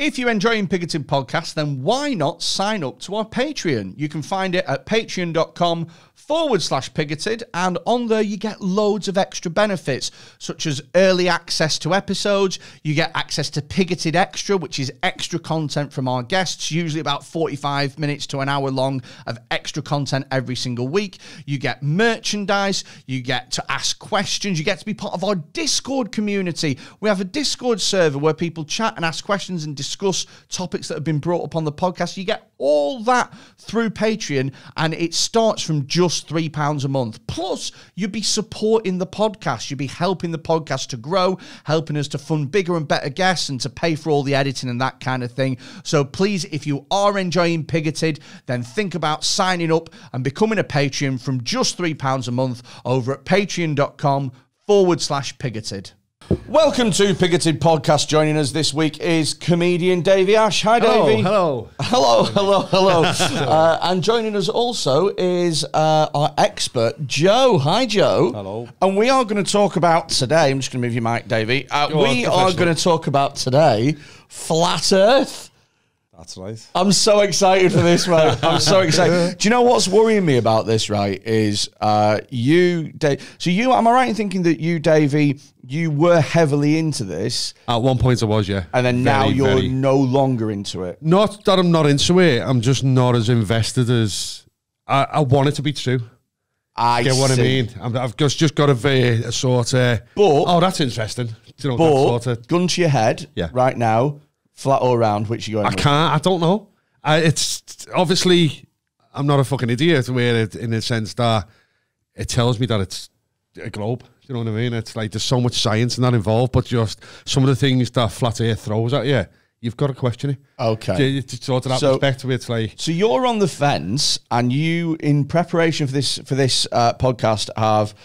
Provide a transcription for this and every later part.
If you're enjoying Pigoted Podcast, then why not sign up to our Patreon? You can find it at patreon.com/pigoted, and on there you get loads of extra benefits, such as early access to episodes. You get access to Pigoted Extra, which is extra content from our guests, usually about 45 minutes to an hour long of extra content every single week. You get merchandise, you get to ask questions, you get to be part of our Discord community. We have a Discord server where people chat and ask questions and discuss topics that have been brought up on the podcast. You get all that through Patreon, and it starts from just £3 a month. Plus, you'll be supporting the podcast. You'll be helping the podcast to grow, helping us to fund bigger and better guests and to pay for all the editing and that kind of thing. So please, if you are enjoying Pigoted, then think about signing up and becoming a Patreon from just £3 a month over at patreon.com/pigoted. Welcome to Pigoted Podcast. Joining us this week is comedian Davey Ash. Hi, Davey. Hello. And joining us also is our expert, Joe. Hi, Joe. Hello. And we are going to talk about today, I'm just going to move your mic, Davey. We are going to talk about today Flat Earth. That's right. I'm so excited for this, mate. I'm so excited. Do you know what's worrying me about this, right, is you, Dave. So you, am I right in thinking that you, Davey, you were heavily into this? At one point I was, yeah. And then now you're no longer into it? Not that I'm not into it. I'm just not as invested as I want it to be true. I get what I mean? I've just got a sort of, oh, that's interesting. Do you know, that sort of, gun to your head, right now, flat or round, which you going with? I don't know. It's obviously, I'm not a fucking idiot in the sense that it tells me that it's a globe. You know what I mean? It's like there's so much science in that involved, but just some of the things that Flat Earth throws at you, you've got to question it. Okay. To sort of that perspective, it's like... So you're on the fence, and you, in preparation for this podcast, have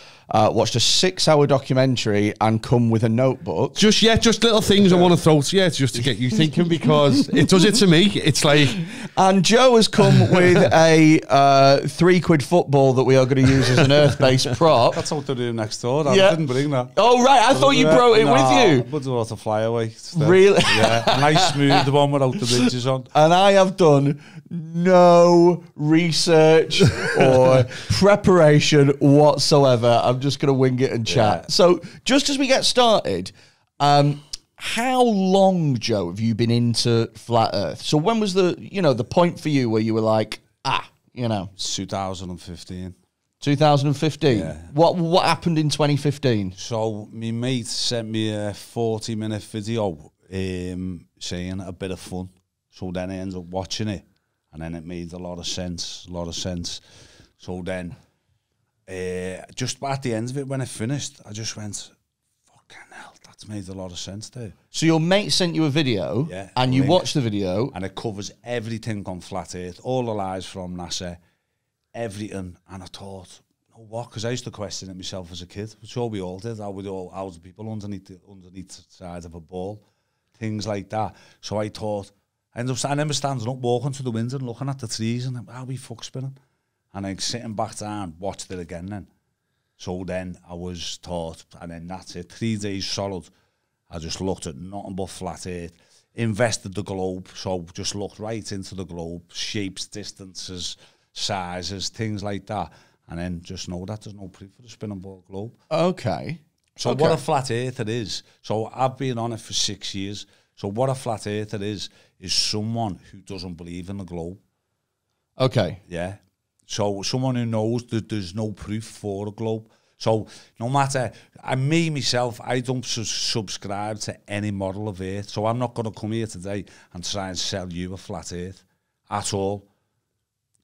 watched a 6-hour documentary and come with a notebook. Just little things I want to throw to you, just to get you thinking, because it does it to me. It's like... And Joe has come with a £3 football that we are going to use as an Earth-based prop. That's what they're doing next door. I didn't bring that. Oh, right. I thought you brought it with you. But there was a flyaway. Really? Yeah. A nice smooth one without the ridges on. And I have done no research or preparation whatsoever. I'm just going to wing it and chat. Yeah. So just as we get started, how long, Joe, have you been into Flat Earth? So when was the point for you where you were like, 2015. 2015? Yeah. What happened in 2015? So my mate sent me a 40-minute video saying a bit of fun. So then I ended up watching it, and then it made a lot of sense. So then, just at the end of it, when it finished, I just went, fucking hell, that's made a lot of sense there. So your mate sent you a video, and you watched the video. And it covers everything on Flat Earth, all the lies from NASA, everything. And I thought, you know what, because I used to question it myself as a kid, which all we all did. How the people underneath the side of a ball, things like that. So I thought, I remember standing up, walking to the window and looking at the trees, and how we fuck spinning. And then sitting back down, watched it again then. So then I was taught, and then that's it. 3 days solid. I just looked at nothing but Flat Earth. Invested the globe, so just looked right into the globe. Shapes, distances, sizes, things like that. And then just know that there's no proof for the spinning ball globe. Okay. So what a Flat Earth it is. So I've been on it for 6 years. So what a Flat Earth it is someone who doesn't believe in the globe. Okay. Yeah. So someone who knows that there's no proof for a globe. So no matter, myself, I don't subscribe to any model of Earth. So I'm not going to come here today and try and sell you a Flat Earth at all.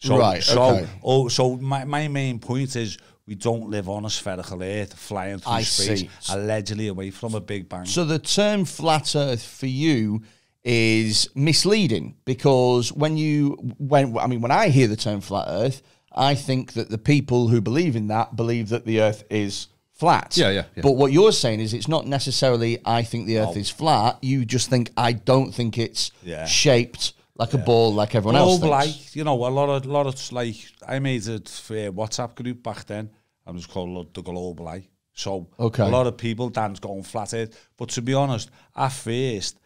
So, right, okay. So my main point is we don't live on a spherical Earth flying through space, allegedly away from a Big Bang. So the term Flat Earth for you is misleading, because when I hear the term Flat Earth, I think that the people who believe in that believe that the Earth is flat. Yeah. But what you're saying is it's not necessarily I think the Earth is flat. You just think I don't think it's shaped like a ball like everyone else thinks. Like, you know, a lot of like, I made a WhatsApp group back then. I was called the Global Eye. So a lot of people dance going Flat Earth. But to be honest, at first,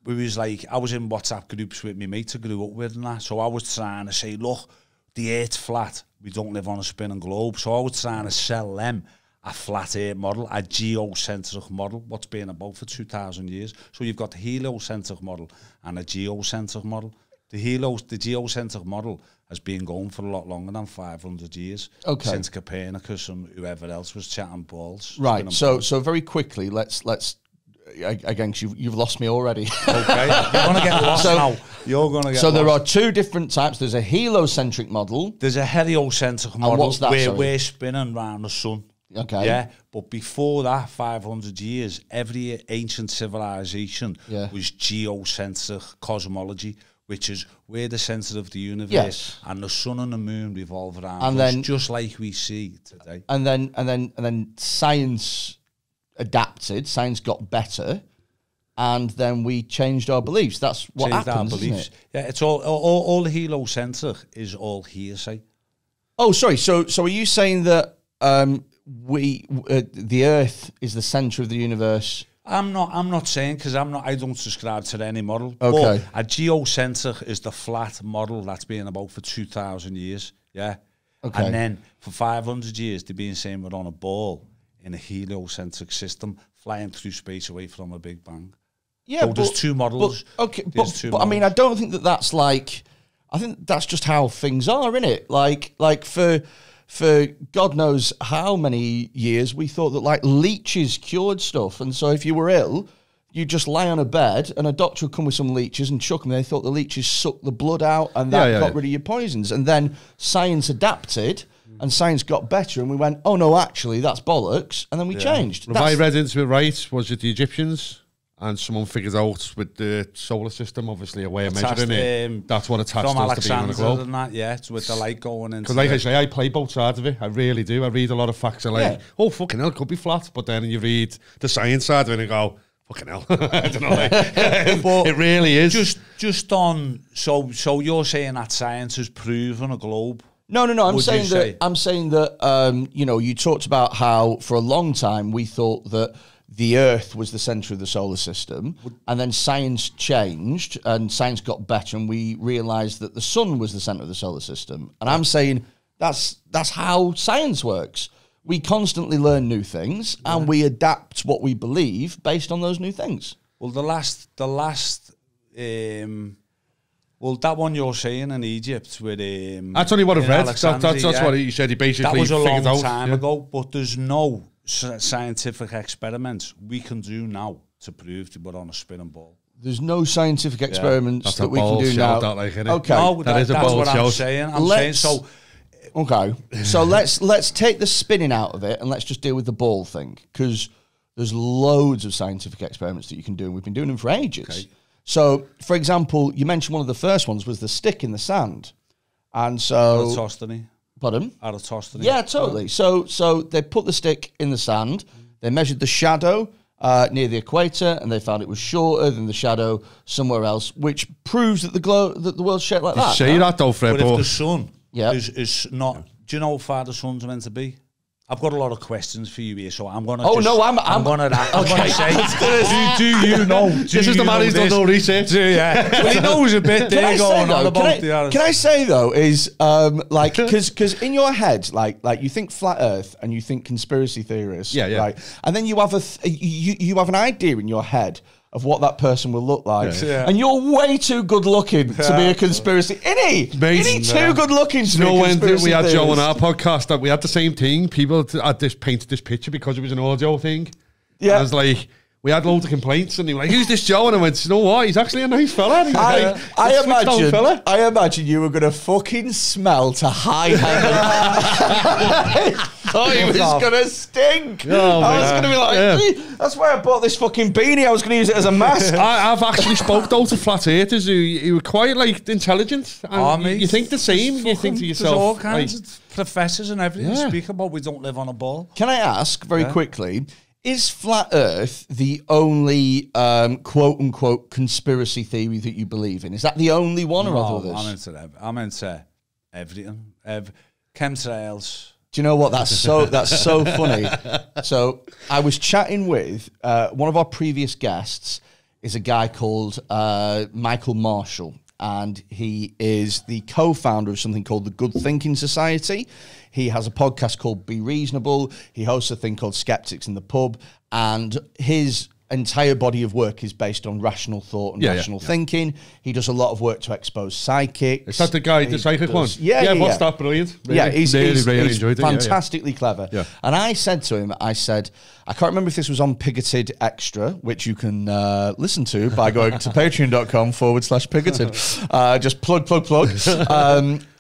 we was like, I was in WhatsApp groups with my mates I grew up with and that. So I was trying to say, look, the Earth's flat. We don't live on a spinning globe. So I was trying to sell them a flat Earth model, a geocentric model, what's been about for 2,000 years. So you've got the heliocentric model and a geocentric model. The geocentric model has been going for a lot longer than 500 years. Okay. Since Copernicus and whoever else was chatting balls. Right. So very quickly, let's again, 'cause you've lost me already. Okay. You're gonna get lost now. You're gonna get. So lost. there are two different types. There's a heliocentric model. There's a heliocentric model what's that, where sorry? we're spinning around the sun. Okay. Yeah, but before that, 500 years, every ancient civilization was geocentric cosmology, which is we're the centre of the universe, and the sun and the moon revolve around us, then, just like we see today. And then science adapted. Science got better, and then we changed our beliefs. That's what happens, isn't it? Yeah, it's all the heliocentric is all hearsay. Oh, sorry. So are you saying that the Earth is the centre of the universe? I'm not saying, because I don't subscribe to any model. Okay. But a geocentric is the flat model that's been about for 2,000 years. Yeah. Okay. And then for 500 years, they've been saying we're on a ball in a heliocentric system, flying through space away from a Big Bang. Yeah. So there's two models. But I mean, I don't think that's like. I think that's just how things are, isn't it? Like for God knows how many years, we thought that like leeches cured stuff. And so if you were ill, you just lie on a bed and a doctor would come with some leeches and chuck them. They thought the leeches sucked the blood out and that got rid of your poisons. And then science adapted and science got better and we went, oh no, actually that's bollocks. And then we changed. If I read into it right, was it the Egyptians? And someone figures out with the solar system, obviously a way of measuring it. That's what attached us to being on the globe. And that, it's with the light going into. Because like I say, I play both sides of it. I really do. I read a lot of facts. I'm like, oh fucking hell, it could be flat. But then you read the science side of it and go, fucking hell. I don't know. But it really is. Just on. So you're saying that science has proven a globe? No. I'm saying that. You talked about how for a long time we thought that the Earth was the centre of the solar system, and then science changed, and science got better, and we realised that the sun was the centre of the solar system. And I'm saying that's how science works. We constantly learn new things, and we adapt what we believe based on those new things. Well, that one you're saying in Egypt with that's only what I've read. That's what he said. He basically that was a figured long out, time ago, but there's no scientific experiments we can do now to prove that we're on a spinning ball. There's no scientific experiments that we can do now. Okay, no, that's what I'm saying. Okay, so let's take the spinning out of it and let's just deal with the ball thing, because there's loads of scientific experiments that you can do, and we've been doing them for ages. Okay. So, for example, you mentioned one of the first ones was the stick in the sand, and so Eratosthenes. Pardon? Eratosthenes. Yeah, totally. So they put the stick in the sand. They measured the shadow near the equator, and they found it was shorter than the shadow somewhere else, which proves that the world's shaped like that. You say that though, Fred. But if the sun is not, do you know how far the sun's meant to be? I've got a lot of questions for you here, so I'm going to. I'm going to say. Do you know? This is the man who's done no research. Well, he knows a bit. They're going on about the. Can I say though is because in your head like you think flat Earth and you think conspiracy theorists, right? And then you have you have an idea in your head of what that person will look like. Yeah. And you're way too good looking to be a conspiracy. Isn't he too good looking to be a conspiracy we had theorist? Joe on our podcast that we had the same thing. People had painted this picture because it was an audio thing. Yeah. And I was like, we had loads of complaints, and they were like, who's this Joe? And I went, you know what? He's actually a nice fella. I imagine you were going to fucking smell to high heaven. He was going to stink. I was going to be like, that's why I bought this fucking beanie. I was going to use it as a mask. I've actually spoke though to flat earthers who were quite like intelligent. And you think the same. You think to yourself, there's all kinds of professors and everything speak about we don't live on a ball. Can I ask very quickly? Is flat Earth the only quote-unquote conspiracy theory that you believe in? Is that the only one, or are there others? I'm into everything. Chemtrails. Do you know what? That's so funny. So I was chatting with one of our previous guests is a guy called Michael Marshall. And he is the co-founder of something called the Good Thinking Society. He has a podcast called Be Reasonable. He hosts a thing called Skeptics in the Pub. And his entire body of work is based on rational thought and rational thinking. He does a lot of work to expose psychics. Is that the guy, the psychic one? Yeah, what's that? Brilliant. Really, yeah, he's enjoyed it. Fantastically clever. Yeah. And I said to him, I can't remember if this was on Pigoted Extra, which you can listen to by going to patreon.com/Pigoted. Just plug.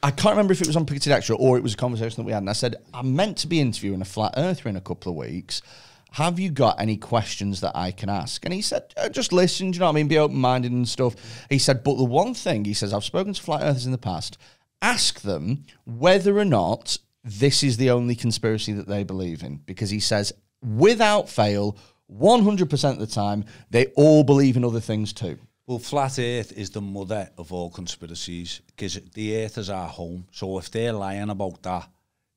I can't remember if it was on Pigoted Extra or it was a conversation that we had. And I said, I'm meant to be interviewing a flat earther in a couple of weeks. Have you got any questions that I can ask? And he said, just listen, do you know what I mean? Be open-minded and stuff. He said, but the one thing, he says, I've spoken to flat earthers in the past, ask them whether or not this is the only conspiracy that they believe in. Because he says, without fail, 100% of the time, they all believe in other things too. Well, flat earth is the mother of all conspiracies because the earth is our home. So if they're lying about that,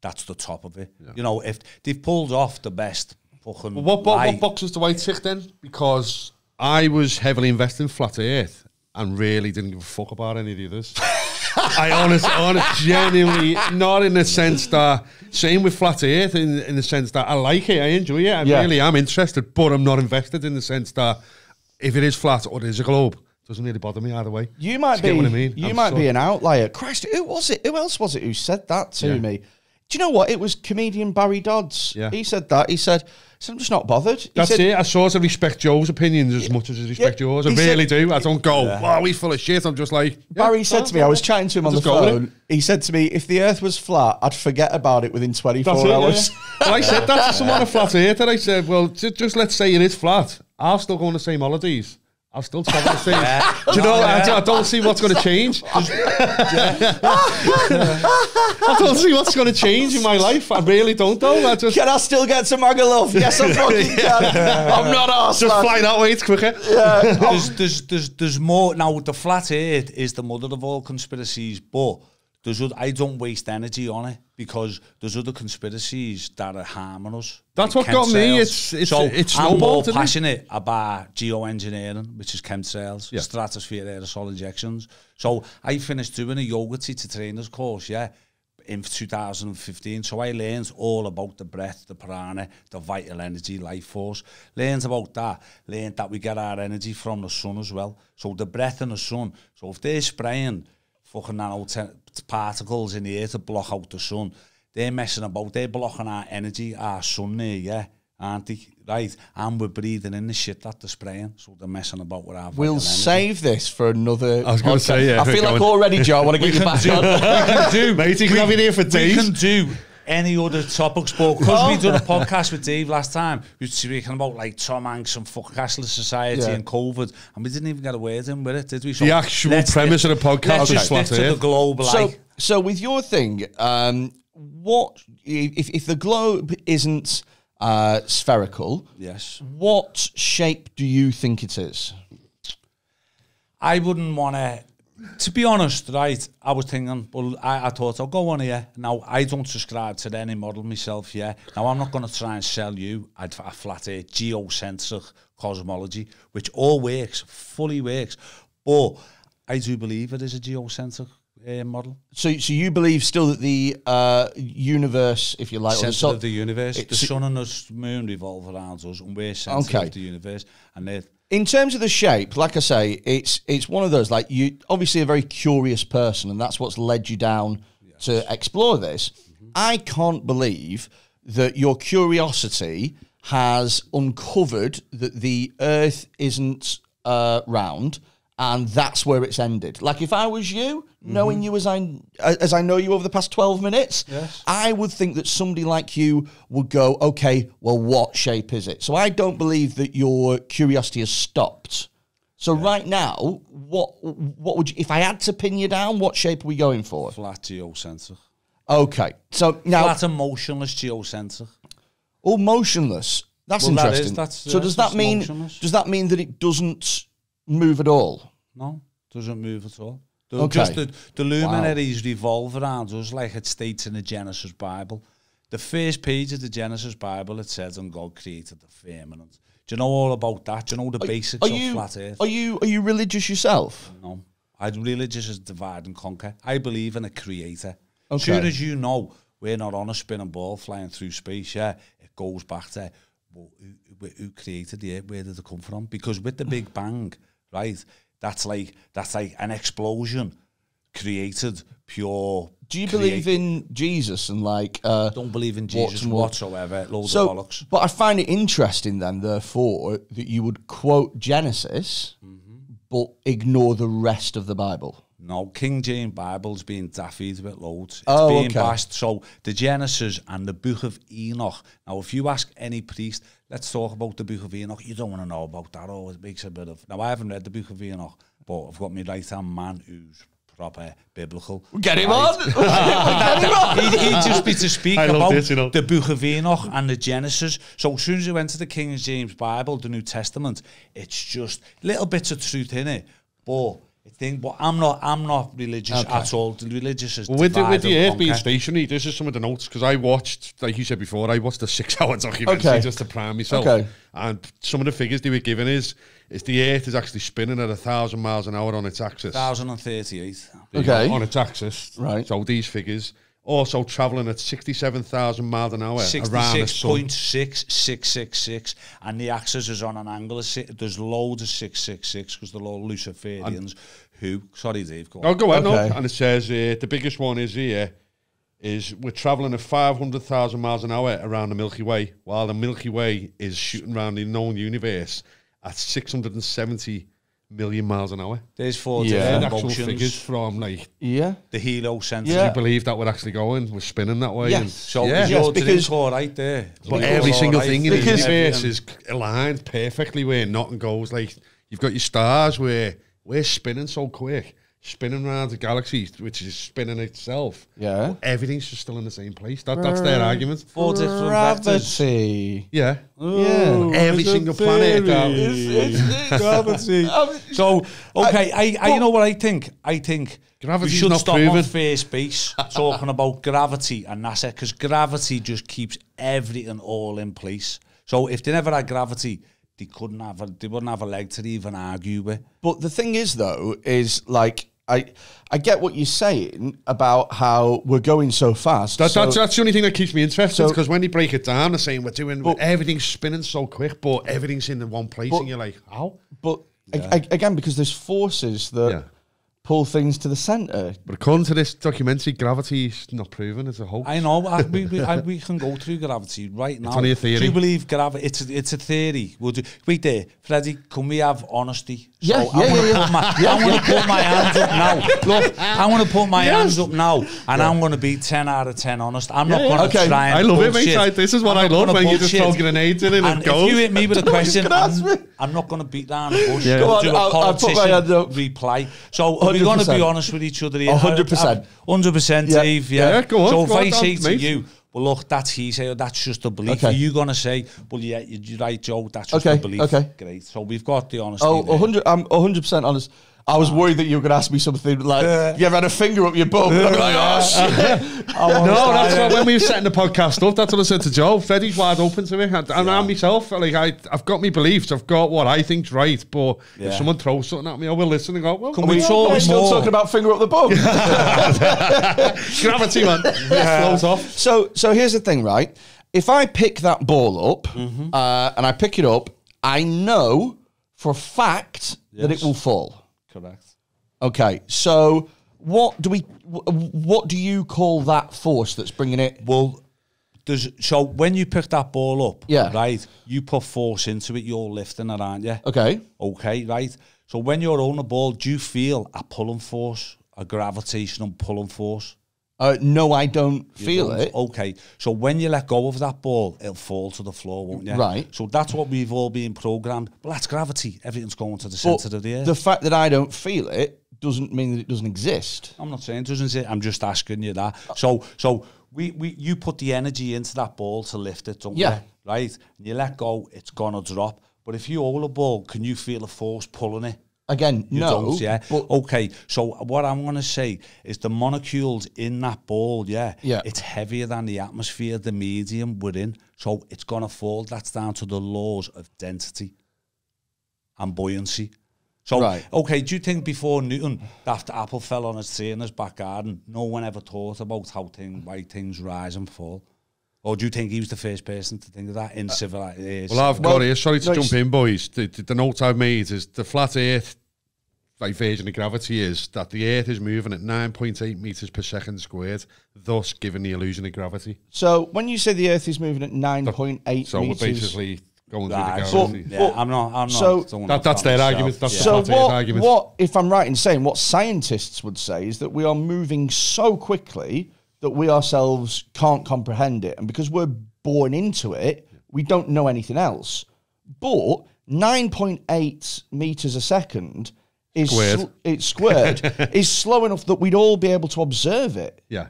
that's the top of it. Yeah. You know, if they've pulled off the best... What boxes do I tick then? Because I was heavily invested in flat earth and really didn't give a fuck about any of the others. I honestly, genuinely, not in the sense that, same with flat earth, in the sense that I like it, I enjoy it, I really am interested, but I'm not invested in the sense that if it is flat or it is a globe, it doesn't really bother me either way. You might be, what I mean? You might be an outlier. Christ, who was it? Who else was it who said that to me? Do you know what? It was comedian Barry Dodds. Yeah. He said that. He said, I'm just not bothered. That's it. I sort of respect Joe's opinions as much as I respect yours. I really do. I don't go, wow, we full of shit. I'm just like... Barry said to me, I was chatting to him on the phone. He said to me, if the earth was flat, I'd forget about it within 24 hours. Well, I said that to someone a flat earther. I said, well, just let's say it is flat. I'll still go on the same holidays. I'll still travel the same. Do you know, I don't see what's going to change. I don't see what's going to change in my life. I really don't, though. Can I still get some Magaluf? Yes, I fucking can. I'm not arsed. Just fly that way, it's quicker. Yeah. There's more. Now, the flat earth is the mother of all conspiracies, but I don't waste energy on it because there's other conspiracies that are harming us. That's what got me. It's I'm more passionate about geoengineering, which is chemtrails, stratosphere aerosol injections. So I finished doing a yoga teacher trainers course, in 2015. So I learned all about the breath, the prana, the vital energy, life force. Learned about that. Learned that we get our energy from the sun as well. So the breath and the sun. So if they're spraying fucking nano particles in the air to block out the sun, they're messing about, they're blocking our energy, our sun there, aren't they? Right? And we're breathing in the shit that they're spraying, so they're messing about with our vital energy. Save this for another I was going to say, I feel like already, Joe, I want to get you back on. We can do, mate, you can have it here for days. We can do any other topics, but because we done a podcast with Dave last time, we were speaking about like Tom Hanks and fucking cashless society and COVID, and we didn't even get a word in with it, did we? So the actual premise of the podcast is flat to the globe. So with your thing, what if the globe isn't spherical? Yes. What shape do you think it is? I wouldn't want to be honest, right, I was thinking, well, I thought I'll go on here. Now, I don't subscribe to any model myself, Now, I'm not going to try and sell you a flat earth, geo-centric cosmology, which all works, fully works. But I do believe it is a geocentric model. So you believe still that the universe, if you like, centre of the universe, the sun and the moon revolve around us, and we're centre of the universe. And in terms of the shape, like I say, it's one of those, like, you obviously a very curious person, and that's what's led you down to explore this. I can't believe that your curiosity has uncovered that the Earth isn't round, and that's where it's ended. Like, if I was you, knowing you as I know you over the past 12 minutes, I would think that somebody like you would go, okay, well, what shape is it? So I don't believe that your curiosity has stopped. So right now, what would you, if I had to pin you down, what shape are we going for? Flat geocentric. Okay, so now flat and motionless geocentric. Oh, motionless. That's interesting. So does that mean that it doesn't move at all? No, doesn't move at all. Just the luminaries revolve around us like it states in the Genesis Bible. The first page of the Genesis Bible, it says, and God created the firmament. Do you know all about that? Do you know the basics of flat Earth? Are you religious yourself? No. I'm religious as divide and conquer. I believe in a creator. Okay. As soon as you know we're not on a spinning ball flying through space, it goes back to, well, who created the Earth? Where did it come from? Because with the Big Bang, right, that's like an explosion created pure. Do you believe in Jesus and like? Don't believe in Jesus whatsoever. Loads of bollocks. But I find it interesting then, therefore, that you would quote Genesis, but ignore the rest of the Bible. No, King James Bible's being daffied with loads. It's being bashed. So the Genesis and the Book of Enoch. Now, if you ask any priest, let's talk about the Book of Enoch. You don't want to know about that. Oh, it makes a bit of. Now, I haven't read the Book of Enoch, but I've got my right hand man who's proper biblical. Get him on. Get him on. He'd just be to speak about this, you know. the Book of Enoch and the Genesis. So as soon as you went to the King James Bible, the New Testament, it's just little bits of truth in it, but. But I'm not religious at all. The religious is with the Earth being stationary. This is some of the notes because I watched, like you said before, I watched a 6-hour documentary just to prime myself. And some of the figures they were given is the Earth is actually spinning at 1,000 miles an hour on its axis. 1,038. Okay. On its axis. Right. So these figures also travelling at 67,000 miles an hour. 66.6666, and the axis is on an angle of there's loads of 666 because they're all Luciferians who. Sorry, Dave. Go on. Oh, go ahead. No. And it says the biggest one is here. Is we're travelling at 500,000 miles an hour around the Milky Way, while the Milky Way is shooting around the known universe at 670 million miles an hour. There's 4 different different actual motions. figures from like The heliocentric. Do you believe that we're actually going? We're spinning that way. Yes. And, So Yes, because right there. but every single thing in the Because- universe is aligned perfectly where nothing goes. Like you've got your stars where we're spinning so quick, spinning around the galaxy, which is spinning itself. Yeah. But everything's just still in the same place. That's their argument. 4 different vectors. Gravity. Yeah. Yeah. Every single planet. Gravity. So, okay, I you know what I think? I think we Gravity's should not stop proven. on first base talking about gravity and NASA, because gravity just keeps everything all in place. So if they never had gravity, they wouldn't have a leg to even argue with. But the thing is, though, is like I get what you're saying about how we're going so fast. That's the only thing that keeps me interested, because when they break it down, they're saying everything's spinning so quick, but everything's in the one place, and you're like, how? But again, because there's forces that pull things to the centre. But according to this documentary, gravity's not proven. It's a hoax. I know. We can go through gravity right now. It's only a theory. Do you believe gravity? It's a theory. Wait there, Freddie. Can we have honesty? Yeah, I want to put my hands up now. Look, I want to put my hands up now, and I'm going to be 10 out of 10 honest. I'm not going to try and I love bullshit. it, mate. This is what I love when you just throw grenades in and it goes. If you hit me with a question, I'm not going to beat down the bush. Go on, I'll put my hand up. Reply. So are we going to be honest with each other here? 100%. 100%, Dave. Yeah, go on. So if I on, say to mate. you, well, look, that's he say, that's just a belief. Okay. Are you going to say, well, yeah, you're right, Joe, that's just a belief? Okay. Great. So we've got the honesty. Oh, there. I'm 100% honest. I was worried that you were going to ask me something like, you ever had a finger up your bum? And I'm like, oh, shit. No, that's what, when we were setting the podcast up, that's what I said to Joe. Freddie's wide open to me. And I'm myself. Like, I've got my beliefs. I've got what I think's right. But if someone throws something at me, I will listen and go, well, Can we talk we're still more? talking about finger up the bum. Gravity, man. Flows off. So here's the thing, right? If I pick that ball up and I pick it up, I know for a fact that it will fall. Correct. Okay, so what do you call that force that's bringing it? Well, so when you pick that ball up, Yeah. right, you put force into it, you're lifting it, aren't you? Okay. Okay, right. So when you're on the ball, do you feel a pulling force, a gravitational pulling force? No, I don't feel don't? it. Okay, so when you let go of that ball, it'll fall to the floor, won't you? Right. So that's what we've all been programmed. Well, that's gravity. Everything's going to the centre of the earth. The fact that I don't feel it doesn't mean that it doesn't exist. I'm not saying it doesn't say. I'm just asking you that. So you put the energy into that ball to lift it, don't you? Right? And you let go, it's gonna drop. But if you hold a ball, can you feel a force pulling it? Again, You no. don't, yeah. But Okay, so what I'm going to say is the molecules in that ball, Yeah. it's heavier than the atmosphere, the medium we're in. So it's going to fall. That's down to the laws of density and buoyancy. So, Right. okay, do you think before Newton, after apple fell on his tree in his back garden, no one ever thought about why things rise and fall? Or do you think he was the first person to think of that in civilization? Well, I've got here. Sorry to no, jump in, boys. The note I've made is the flat Earth, like version of gravity, is that the Earth is moving at 9.8 meters per second squared, thus giving the illusion of gravity. so when you say the Earth is moving at 9.8 So meters, we're basically going through the Right, gravity. yeah, I'm not. so That's their argument. That's so the flat Earth argument. what, if I'm right in saying, what scientists would say is that we are moving so quickly that we ourselves can't comprehend it, and because we're born into it, we don't know anything else. But 9.8 meters a second is Squared. it's squared is slow enough that we'd all be able to observe it. Yeah.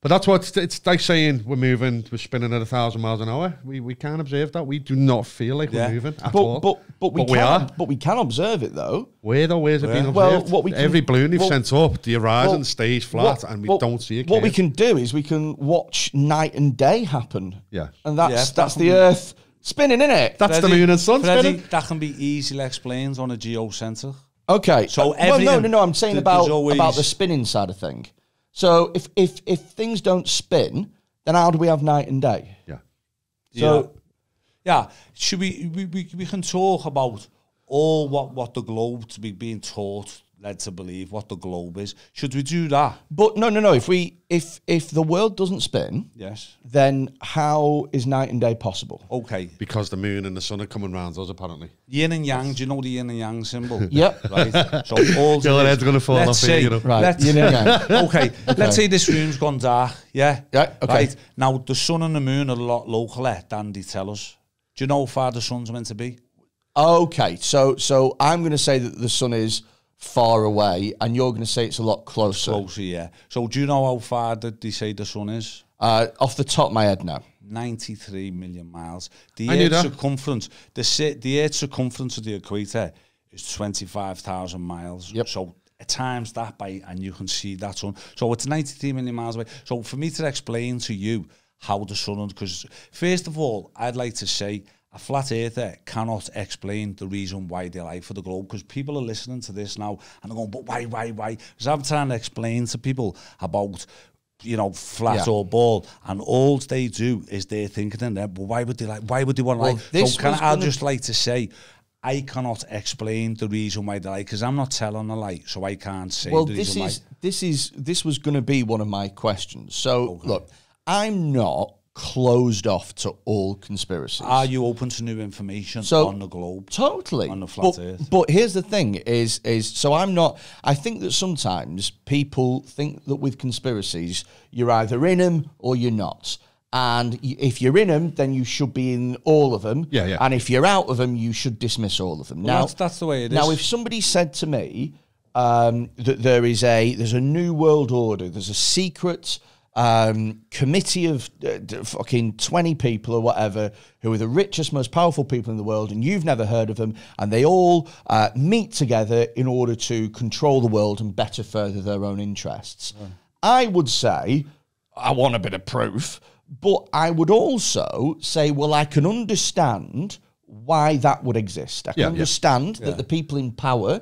But that's what it's like saying we're spinning at 1,000 miles an hour. We can't observe that. We do not feel like we're moving at all. But we are. But we can observe it though. Where's it being observed? Well, what we can- Every balloon you've well- sent up, the horizon well, stays flat, and we don't see it. What we can do is we can watch night and day happen. Yeah. And Yeah, that's that the can- Earth spinning, innit? That's the moon and sun Freddie, spinning. that can be easily explained on a geocentric. Okay. So well, everything- no. I'm saying there's about always- the spinning side of thing. So if things don't spin, then how do we have night and day? Yeah. So Yeah, should we can talk about all what the globe to be being taught, led to believe what the globe is. Should we do that? but no. If the world doesn't spin, Yes. then how is night and day possible? Okay. Because the moon and the sun are coming round us, apparently. Yin and yang. Do you know the yin and yang symbol? Yep. Right. So all Your head's gonna fall let's off say, here, you know. Right. Let's, Yin and yang. okay. Let's say this room's gone dark. Yeah. Yeah, okay. Right. Now the sun and the moon are a lot localer than they tell us. Do you know how far the sun's meant to be? Okay, so I'm going to say that the sun is far away, and you're going to say it's a lot closer. Closer, yeah. So do you know how far that they say the sun is? Off the top of my head, now. 93 million miles. The I knew Earth's that. circumference, the Earth's circumference of the equator is 25,000 miles. Yep. So times that by, and you can see that sun. So it's 93 million miles away. So for me to explain to you how the sun, because first of all, I'd like to say a flat earther cannot explain the reason why they lie for the globe, because people are listening to this now and they're going, but why? Because I'm trying to explain to people about, flat or ball, and all they do is they're thinking in there, but why would they want to lie? So I'd just like to say, I cannot explain the reason why they lie, because I'm not telling a lie, so I can't say Well, the reason why. this was going to be one of my questions. So, look, I'm not closed off to all conspiracies. Are you open to new information on the globe? Totally. On the flat earth? But here's the thing is so I'm not, I think that sometimes people think that with conspiracies, you're either in them or you're not. And if you're in them, then you should be in all of them. Yeah. And if you're out of them, you should dismiss all of them. Well, that's the way it is. Now, if somebody said to me that there's a new world order, there's a secret committee of fucking 20 people or whatever who are the richest, most powerful people in the world, and you've never heard of them, and they all meet together in order to control the world and better further their own interests. Yeah. I would say, I want a bit of proof, but I would also say, well, I can understand why that would exist. I can understand that the people in power,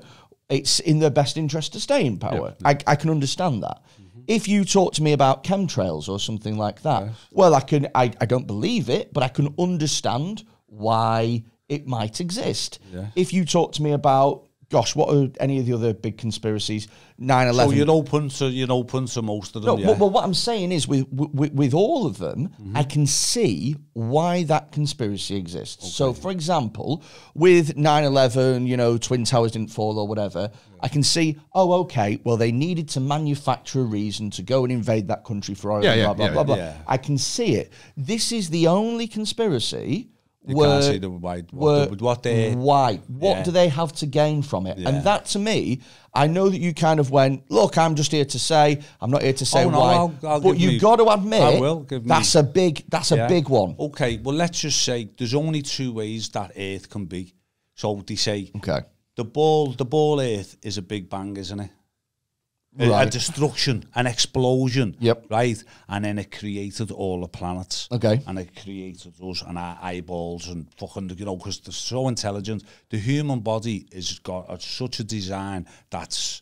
it's in their best interest to stay in power. I can understand that. If you talk to me about chemtrails or something like that, well, I don't believe it, but I can understand why it might exist. Yeah. If you talk to me about, gosh, what are any of the other big conspiracies? 9/11. So you're open to most of them. No, but what I'm saying is, with all of them, I can see why that conspiracy exists. Okay. So, for example, with 9/11, Twin Towers didn't fall or whatever, I can see, okay, well, they needed to manufacture a reason to go and invade that country for oil, blah, blah. Yeah. I can see it. This is the only conspiracy can't see why. What do they have to gain from it? Yeah. And that, to me, I know that you kind of went, look, I'm just here to say, I'm not here to say why. But you've got to admit, that's a big one. Okay, well, let's just say there's only two ways that Earth can be. So they say, the ball Earth is a big bang, isn't it? Right. A destruction, an explosion. Yep. Right? And then it created all the planets. Okay. And it created us and our eyeballs and fucking, you know, because they're so intelligent. The human body has got such a design that's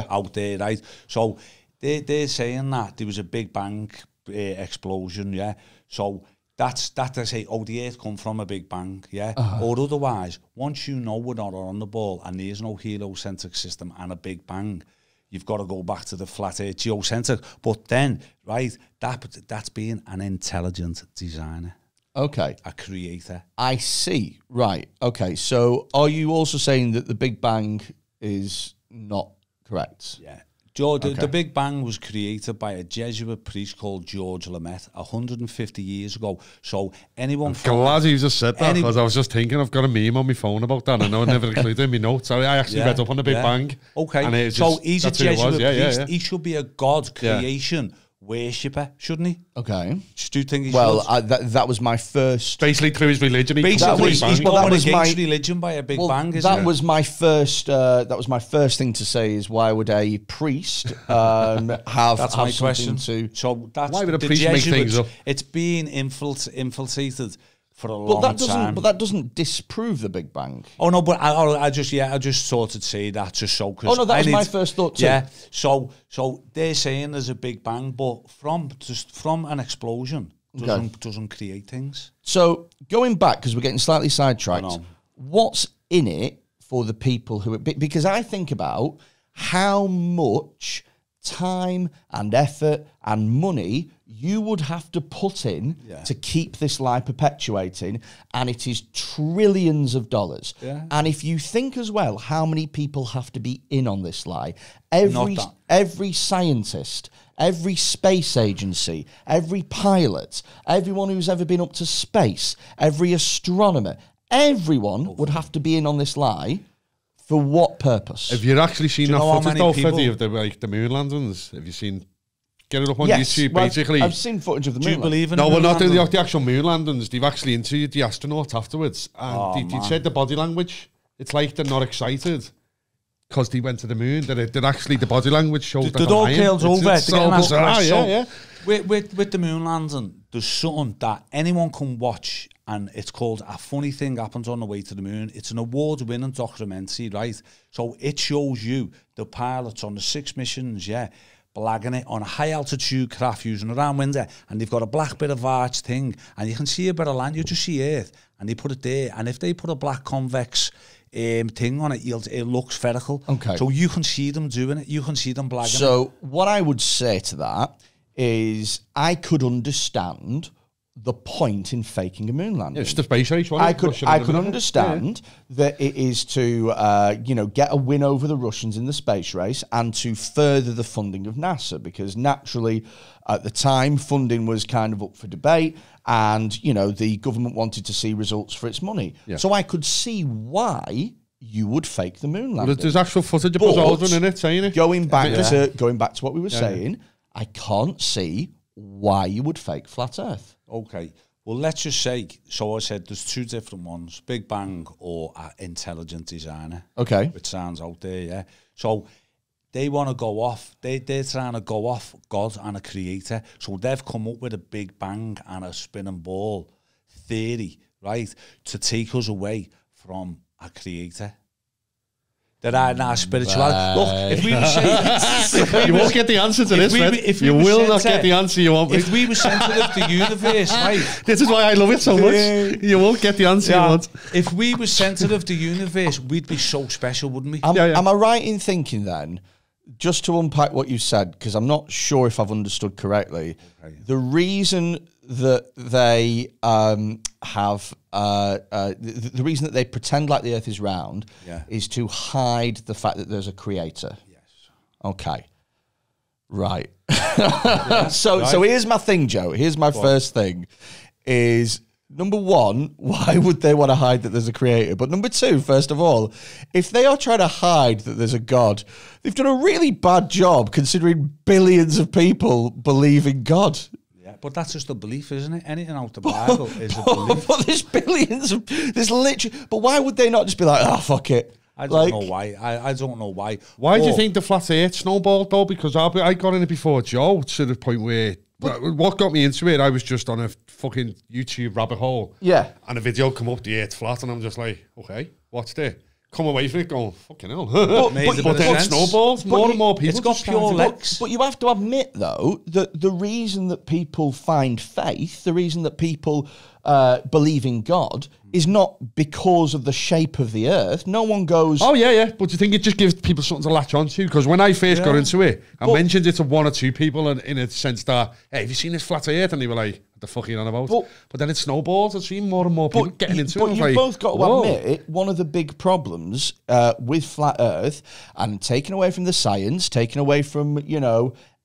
out there, right? So they're saying that there was a big bang explosion, yeah? So that they say, oh, the Earth come from a big bang, yeah? Or otherwise, once you know we're not on the ball and there's no heliocentric system and a big bang, you've got to go back to the flat Earth, geocentric. But then, right, that's being an intelligent designer. Okay. A creator. I see. Right. Okay. So are you also saying that the Big Bang is not correct? Yeah. The Big Bang was created by a Jesuit priest called George Lemaitre 150 years ago. So anyone... I'm glad you just said that, because I was just thinking, I've got a meme on my phone about that. I know I never included it in my notes. I actually read up on the Big Bang. Okay, and so he's a Jesuit priest. Yeah. He should be a God creation worshipper, shouldn't he? Okay. Do you think he should? That was my first... Basically, through his religion, he he's going against religion by a big bang, isn't that was my first thing to say, is why would a priest have that's my question. So that's why would a priest make things up? It's being infiltrated for a long time. But that doesn't disprove the Big Bang. Oh no, but I just thought to say that just so. Oh no, that was my first thought too. Yeah, so they're saying there's a Big Bang, but from an explosion doesn't create things. So going back, because we're getting slightly sidetracked, what's in it for the people who? Because I think about how much time and effort and money you would have to put in to keep this lie perpetuating, and it is trillions of dollars. And if you think as well how many people have to be in on this lie, every scientist, every space agency, every pilot, everyone who's ever been up to space, every astronomer, everyone would have to be in on this lie. For what purpose? Have you actually seen that footage, though, Freddie, of the moon landings? Have you seen... Get it up on YouTube, basically. I've seen footage of the moon. Do you believe in No, we're not doing the actual moon landings. They've actually interviewed the astronauts afterwards. And they said the body language, it's like they're not excited because they went to the moon. They're actually, the body language shows that the dog tails over. It's so bizarre, yeah. With the moon landing, there's something that anyone can watch, and it's called A Funny Thing Happens on the Way to the Moon. It's an award-winning documentary, right? So it shows you the pilots on the 6 missions, blagging it on a high-altitude craft using a round window, and they've got a black bit of arch thing, and you can see a bit of land. You just see Earth, and they put it there. And if they put a black convex thing on it, it looks spherical. Okay. So you can see them doing it. You can see them blagging it. So what I would say to that is I could understand the point in faking a moon landing. It's the space race. I could understand that it is to get a win over the Russians in the space race and to further the funding of NASA, because naturally at the time funding was kind of up for debate, and the government wanted to see results for its money. So I could see why you would fake the moon landing. But there's actual footage of Buzz Aldrin in it saying it. Going back to what we were saying, I can't see why you would fake flat Earth. Okay, well, let's just say, so I said there's 2 different ones, Big Bang or intelligent designer. Okay. Which sounds out there, So they want to go off, they're trying to go off God and a creator. So they've come up with a Big Bang and a spinning ball theory, right, to take us away from a creator. That are now spiritual. Look, if we were saying... you won't get the answer to this, man. You will not get the answer you want. If we were centre of the universe, right? This is why I love it so much. You won't get the answer you want. If we were centre of the universe, we'd be so special, wouldn't we? Am I right in thinking then, just to unpack what you said, because I'm not sure if I've understood correctly, the reason that they the reason that they pretend like the Earth is round is to hide the fact that there's a creator. Yes. Okay. Right. So here's my thing, Joe. Here's my first thing is, number one, why would they want to hide that there's a creator? But number two, first of all, if they are trying to hide that there's a God, they've done a really bad job considering billions of people believe in God. But that's just a belief, isn't it? Anything out the Bible is a belief. But there's billions of... There's literally... But why would they not just be like, oh, fuck it? I don't know why. I don't know why. Why do you think the flat earth snowballed though? Because I got in it before Joe, to the point where what got me into it, I was just on a fucking YouTube rabbit hole. Yeah. And a video come up, the earth flat, and I'm just like, okay, what's there? Come away from it going, fucking hell. But then it snowballs, more and more people. It's got pure legs. But you have to admit, though, that the reason that people find faith, the reason that people believe in God, is not because of the shape of the earth. No one goes... Oh, yeah. But do you think it just gives people something to latch onto? Because when I first got into it, I mentioned it to one or two people in a sense that, hey, have you seen this flat earth? And they were like, what the fuck are you on about? But then it snowballs. I've seen more and more people getting into it. But you've both got to admit it, one of the big problems with flat earth, and taken away from the science, taken away from,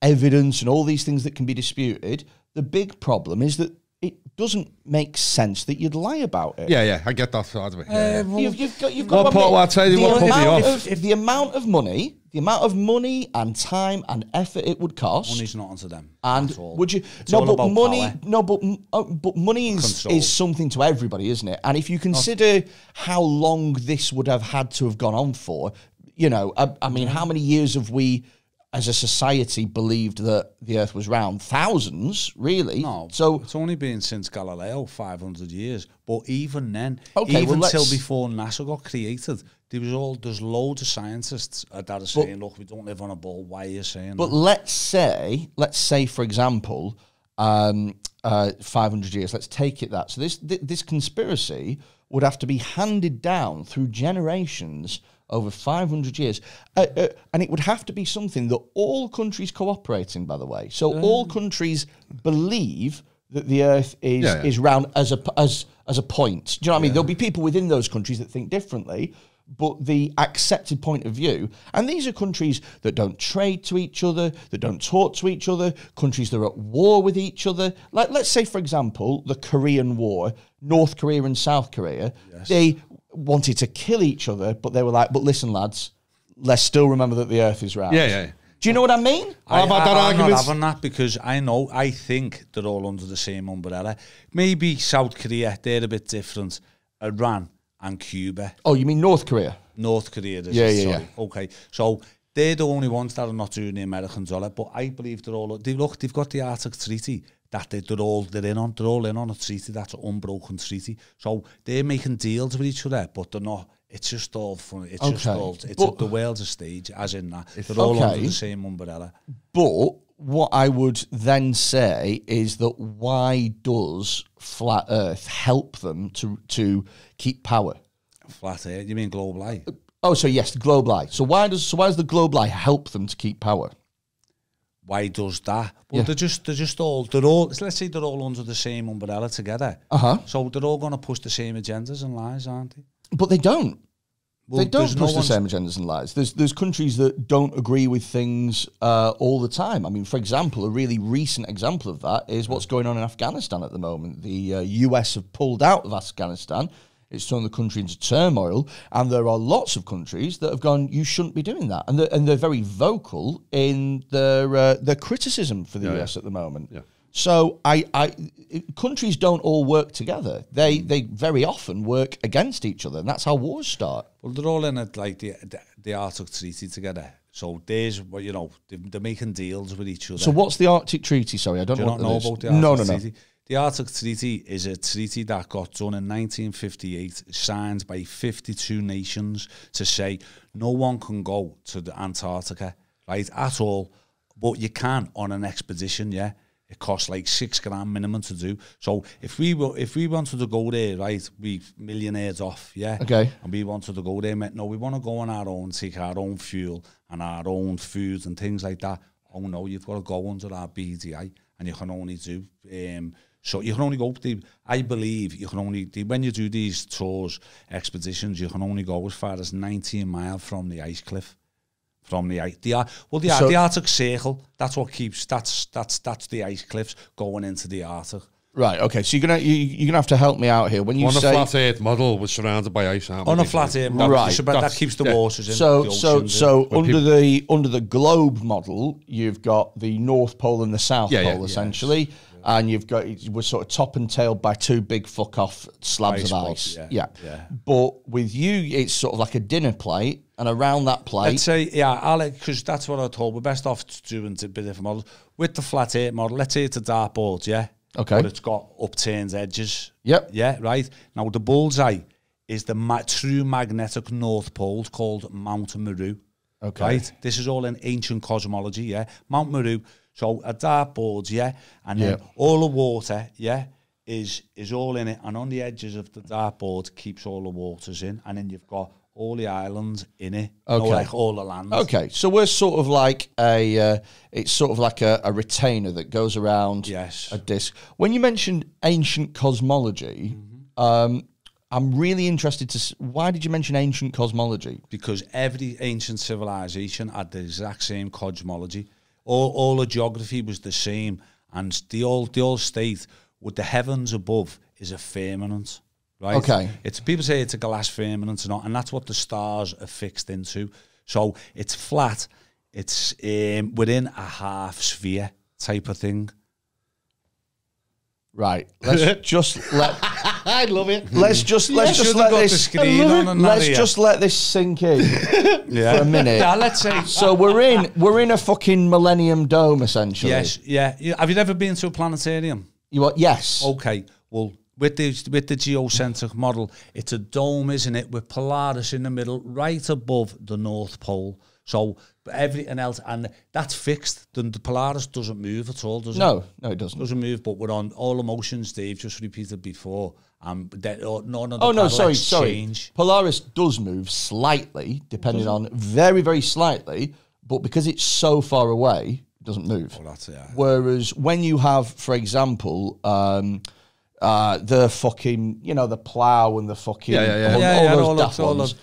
evidence and all these things that can be disputed, the big problem is that it doesn't make sense that you'd lie about it. Yeah, I get that side of it. You've got the amount of money and time and effort it would cost. Money's not onto them. And at all. Would you? It's all about money. power. No, but money is something to everybody, isn't it? And if you consider how long this would have had to have gone on for, I mean, how many years have we, as a society, believed that the earth was round? Thousands, really. No, so it's only been since Galileo, 500 years. But even then, till before NASA got created, there's loads of scientists that are saying, look, we don't live on a ball. Why are you saying that? But let's say, for example, 500 years, let's take it that. So this conspiracy would have to be handed down through generations over 500 years. And it would have to be something that all countries cooperate in, by the way. So all countries believe that the earth is round as a point. Do you know what I mean? There'll be people within those countries that think differently, but the accepted point of view, and these are countries that don't trade to each other, that don't talk to each other, countries that are at war with each other. Like, let's say, for example, the Korean War, North Korea and South Korea, they wanted to kill each other, but they were like, but listen, lads, let's still remember that the earth is round. Yeah. Do you know what I mean? I'm not having that, because I think they're all under the same umbrella. Maybe South Korea, they're a bit different. Iran and Cuba. Oh, you mean North Korea? North Korea, yeah. Okay, so they're the only ones that are not doing the Americans on it, but I believe they've got the Arctic Treaty that they're all in on a treaty that's an unbroken treaty. So they're making deals with each other, but they're not. It's just all fun. It's just all. The world's a stage, as in that they're all under the same umbrella. But what I would then say is that why does flat Earth help them to keep power? Flat Earth? You mean globe lie? Oh, so yes, the globe lie. So why does the globe lie help them to keep power? Why does that? Well, they're all. Let's say they're all under the same umbrella together. So they're all going to push the same agendas and lies, aren't they? But they don't. Well, they don't push the same agendas and lies. There's countries that don't agree with things all the time. I mean, for example, a really recent example of that is what's going on in Afghanistan at the moment. The US have pulled out of Afghanistan. It's thrown the country into turmoil, and there are lots of countries that have gone, you shouldn't be doing that. And they're very vocal in their criticism for the US at the moment. Yeah. So countries don't all work together. They very often work against each other, and that's how wars start. Well, they're all in it like the Arctic Treaty together. So there's, they're making deals with each other. So what's the Arctic Treaty? Sorry, I don't know about the Arctic Treaty. The Arctic Treaty is a treaty that got done in 1958, signed by 52 nations to say no one can go to the Antarctica, right, at all, but you can on an expedition, yeah. It costs like $6,000 minimum to do. So if we wanted to go there, right, we millionaires off, yeah. Okay. And we wanted to go there, no, we want to go on our own, take our own fuel and our own foods and things like that. Oh no, you've got to go under our BDI, and you can only do so you can only go. I believe you can only when you do these tours, expeditions, you can only go as far as 19 miles from the ice cliff. From the Arctic Circle. That's what keeps. That's the ice cliffs going into the Arctic. Right. Okay. So you're gonna have to help me out here when you say on a flat Earth model was surrounded by ice. On a flat Earth model, right? That keeps the waters in. So under the globe model, you've got the North Pole and the South Pole essentially. and it was sort of top and tailed by two big fuck off slabs of ice. Yeah. But with you, it's sort of like a dinner plate, and around that plate, let's say, because that's what I told. We're best off doing a bit different models with the flat Earth model. Let's say it's a dartboard, okay, but it's got upturned edges. Yep. Yeah, right. Now the bullseye is the true magnetic North Pole called Mount Meru. Okay. Right. This is all in ancient cosmology. Mount Meru. So a dartboard, and then all the water, is all in it, and on the edges of the dartboard keeps all the waters in, and then you've got all the islands in it, like all the land. Okay, so we're sort of like it's sort of like a retainer that goes around a disc. When you mentioned ancient cosmology, I'm really interested why did you mention ancient cosmology? Because every ancient civilization had the exact same cosmology. All the geography was the same, and the old state with the heavens above is a firmament. Right. Okay. People say it's a glass firmament, and that's what the stars are fixed into. So it's flat. It's within a half sphere type of thing. Right. Let's just let. I love it. Let's just let this sink in for a minute. Let's say. So we're in a fucking Millennium Dome essentially. Yes. Yeah. Have you ever been to a planetarium? You what? Yes. Okay. Well. With the geo-centric model, it's a dome, isn't it, with Polaris in the middle, right above the North Pole. So everything else, and that's fixed. The Polaris doesn't move at all, does it? No, it doesn't. Doesn't move, but we're on all emotions, Dave just repeated before. None of the sorry. Polaris does move slightly, depending on very, very slightly, but because it's so far away, it doesn't move. Oh, that's, Whereas when you have, for example, the fucking, the plough and the fucking all those ones,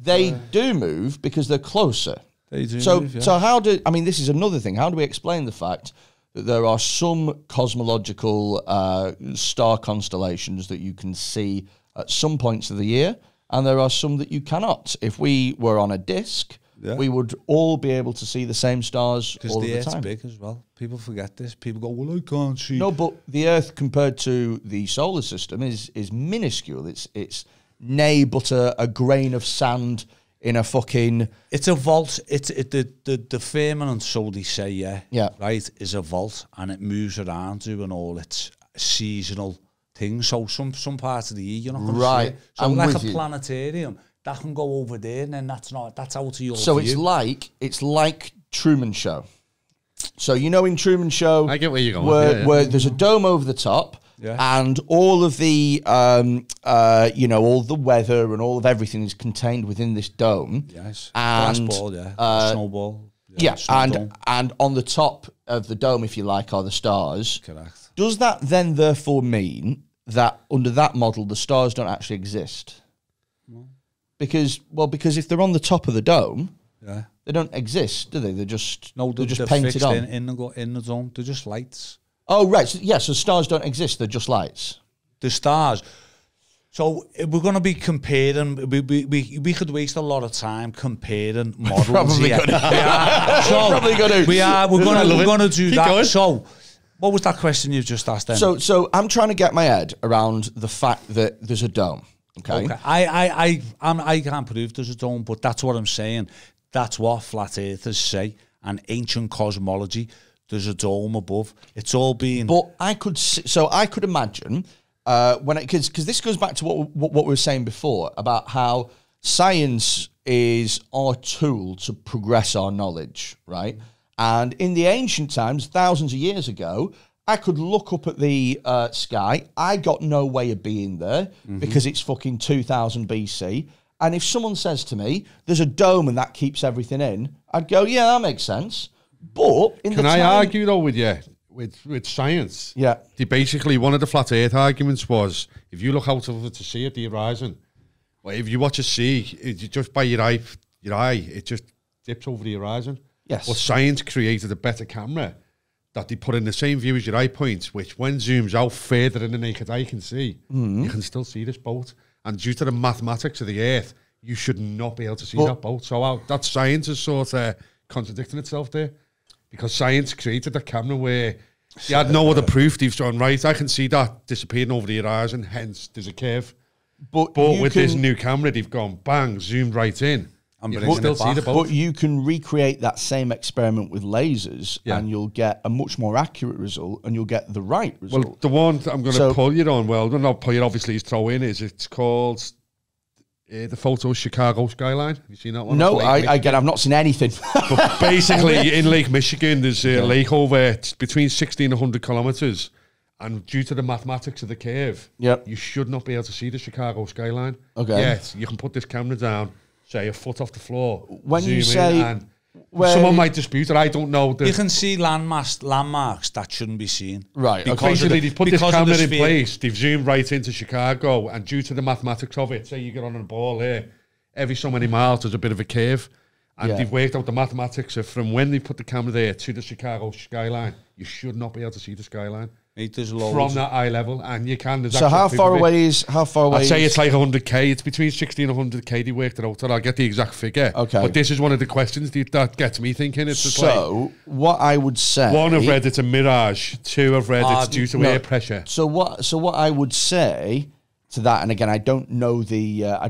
they do move because they're closer. They do move, so this is another thing. How do we explain the fact that there are some cosmological star constellations that you can see at some points of the year, and there are some that you cannot? If we were on a disc, we would all be able to see the same stars all the time. Because the Earth's big as well. People forget this. People go, well, I can't see. No, but the Earth compared to the solar system is minuscule. It's nay but a grain of sand in a fucking... It's a vault. The firmament, so they say, right, is a vault, and it moves around doing all its seasonal things. So some parts of the year, you're not going to see it. So I'm like a planetarium, that can go over there, and then that's out of your So view. it's like Truman Show. So in Truman Show, I get where you're going. Where there's a dome over the top, and all of the all the weather and all of everything is contained within this dome. Yes, and glass ball, snowball. And on the top of the dome, if you like, are the stars. Correct. Does that then therefore mean that under that model the stars don't actually exist? No. Because if they're on the top of the dome, they don't exist, do they? They're just painted on in the dome. They're just lights. Oh right, so stars don't exist. They're just lights. The stars. So we're going to be comparing. We could waste a lot of time comparing models. Probably here. Probably going to. We're going to do that. Going. So, what was that question you just asked then? So I'm trying to get my head around the fact that there's a dome. Okay. I can't prove there's a dome, but that's what I'm saying. That's what flat earthers say. And ancient cosmology, there's a dome above. It's all being. But I could imagine because this goes back to what we were saying before about how science is our tool to progress our knowledge, right? And in the ancient times, thousands of years ago, I could look up at the sky. I got no way of being there because it's fucking 2000 BC. And if someone says to me, there's a dome and that keeps everything in, I'd go, yeah, that makes sense. But Can I argue though with you? With science? Yeah. Basically, one of the flat earth arguments was, if you look out over the sea at the horizon, or if you watch a sea, just by your eye, it just dips over the horizon. Yes. But science created a better camera that they put in the same view as your eye point, which when zooms out further than the naked eye can see, you can still see this boat. And due to the mathematics of the Earth, you should not be able to see that boat. So that science is sort of contradicting itself there. Because science created a camera where They had no other proof. They've gone, right, I can see that disappearing over the horizon, hence there's a curve. But with this new camera, they've gone, bang, zoomed right in. You can still see the boat. But you can recreate that same experiment with lasers, and you'll get a much more accurate result, and you'll get the right result. Well, the one I'm going to pull you on, well, not pull you, obviously, is throw in, it's called the photo of Chicago Skyline. Have you seen that one? No, I've not seen anything. But basically, in Lake Michigan, there's a lake over between 60 and 100 kilometres. And due to the mathematics of the curve, you should not be able to see the Chicago skyline. Okay. Yes, you can put this camera down, say a foot off the floor. When you say, and someone might dispute it. I don't know. You can see landmarks that shouldn't be seen. Right. Basically, they've put this camera in place. They've zoomed right into Chicago, and due to the mathematics of it, say you get on a ball here, every so many miles there's a bit of a curve, and they've worked out the mathematics of from when they put the camera there to the Chicago skyline, you should not be able to see the skyline. From that eye level, and you can. So how far away? I'd say it's like 100k. It's between 60 and 100k. They worked it out. I'll get the exact figure. Okay. But this is one of the questions that gets me thinking. It's just what I would say. One, I've read it's a mirage. Two, I've read it's due to air pressure. So what I would say to that, and again, I don't know the. Yeah,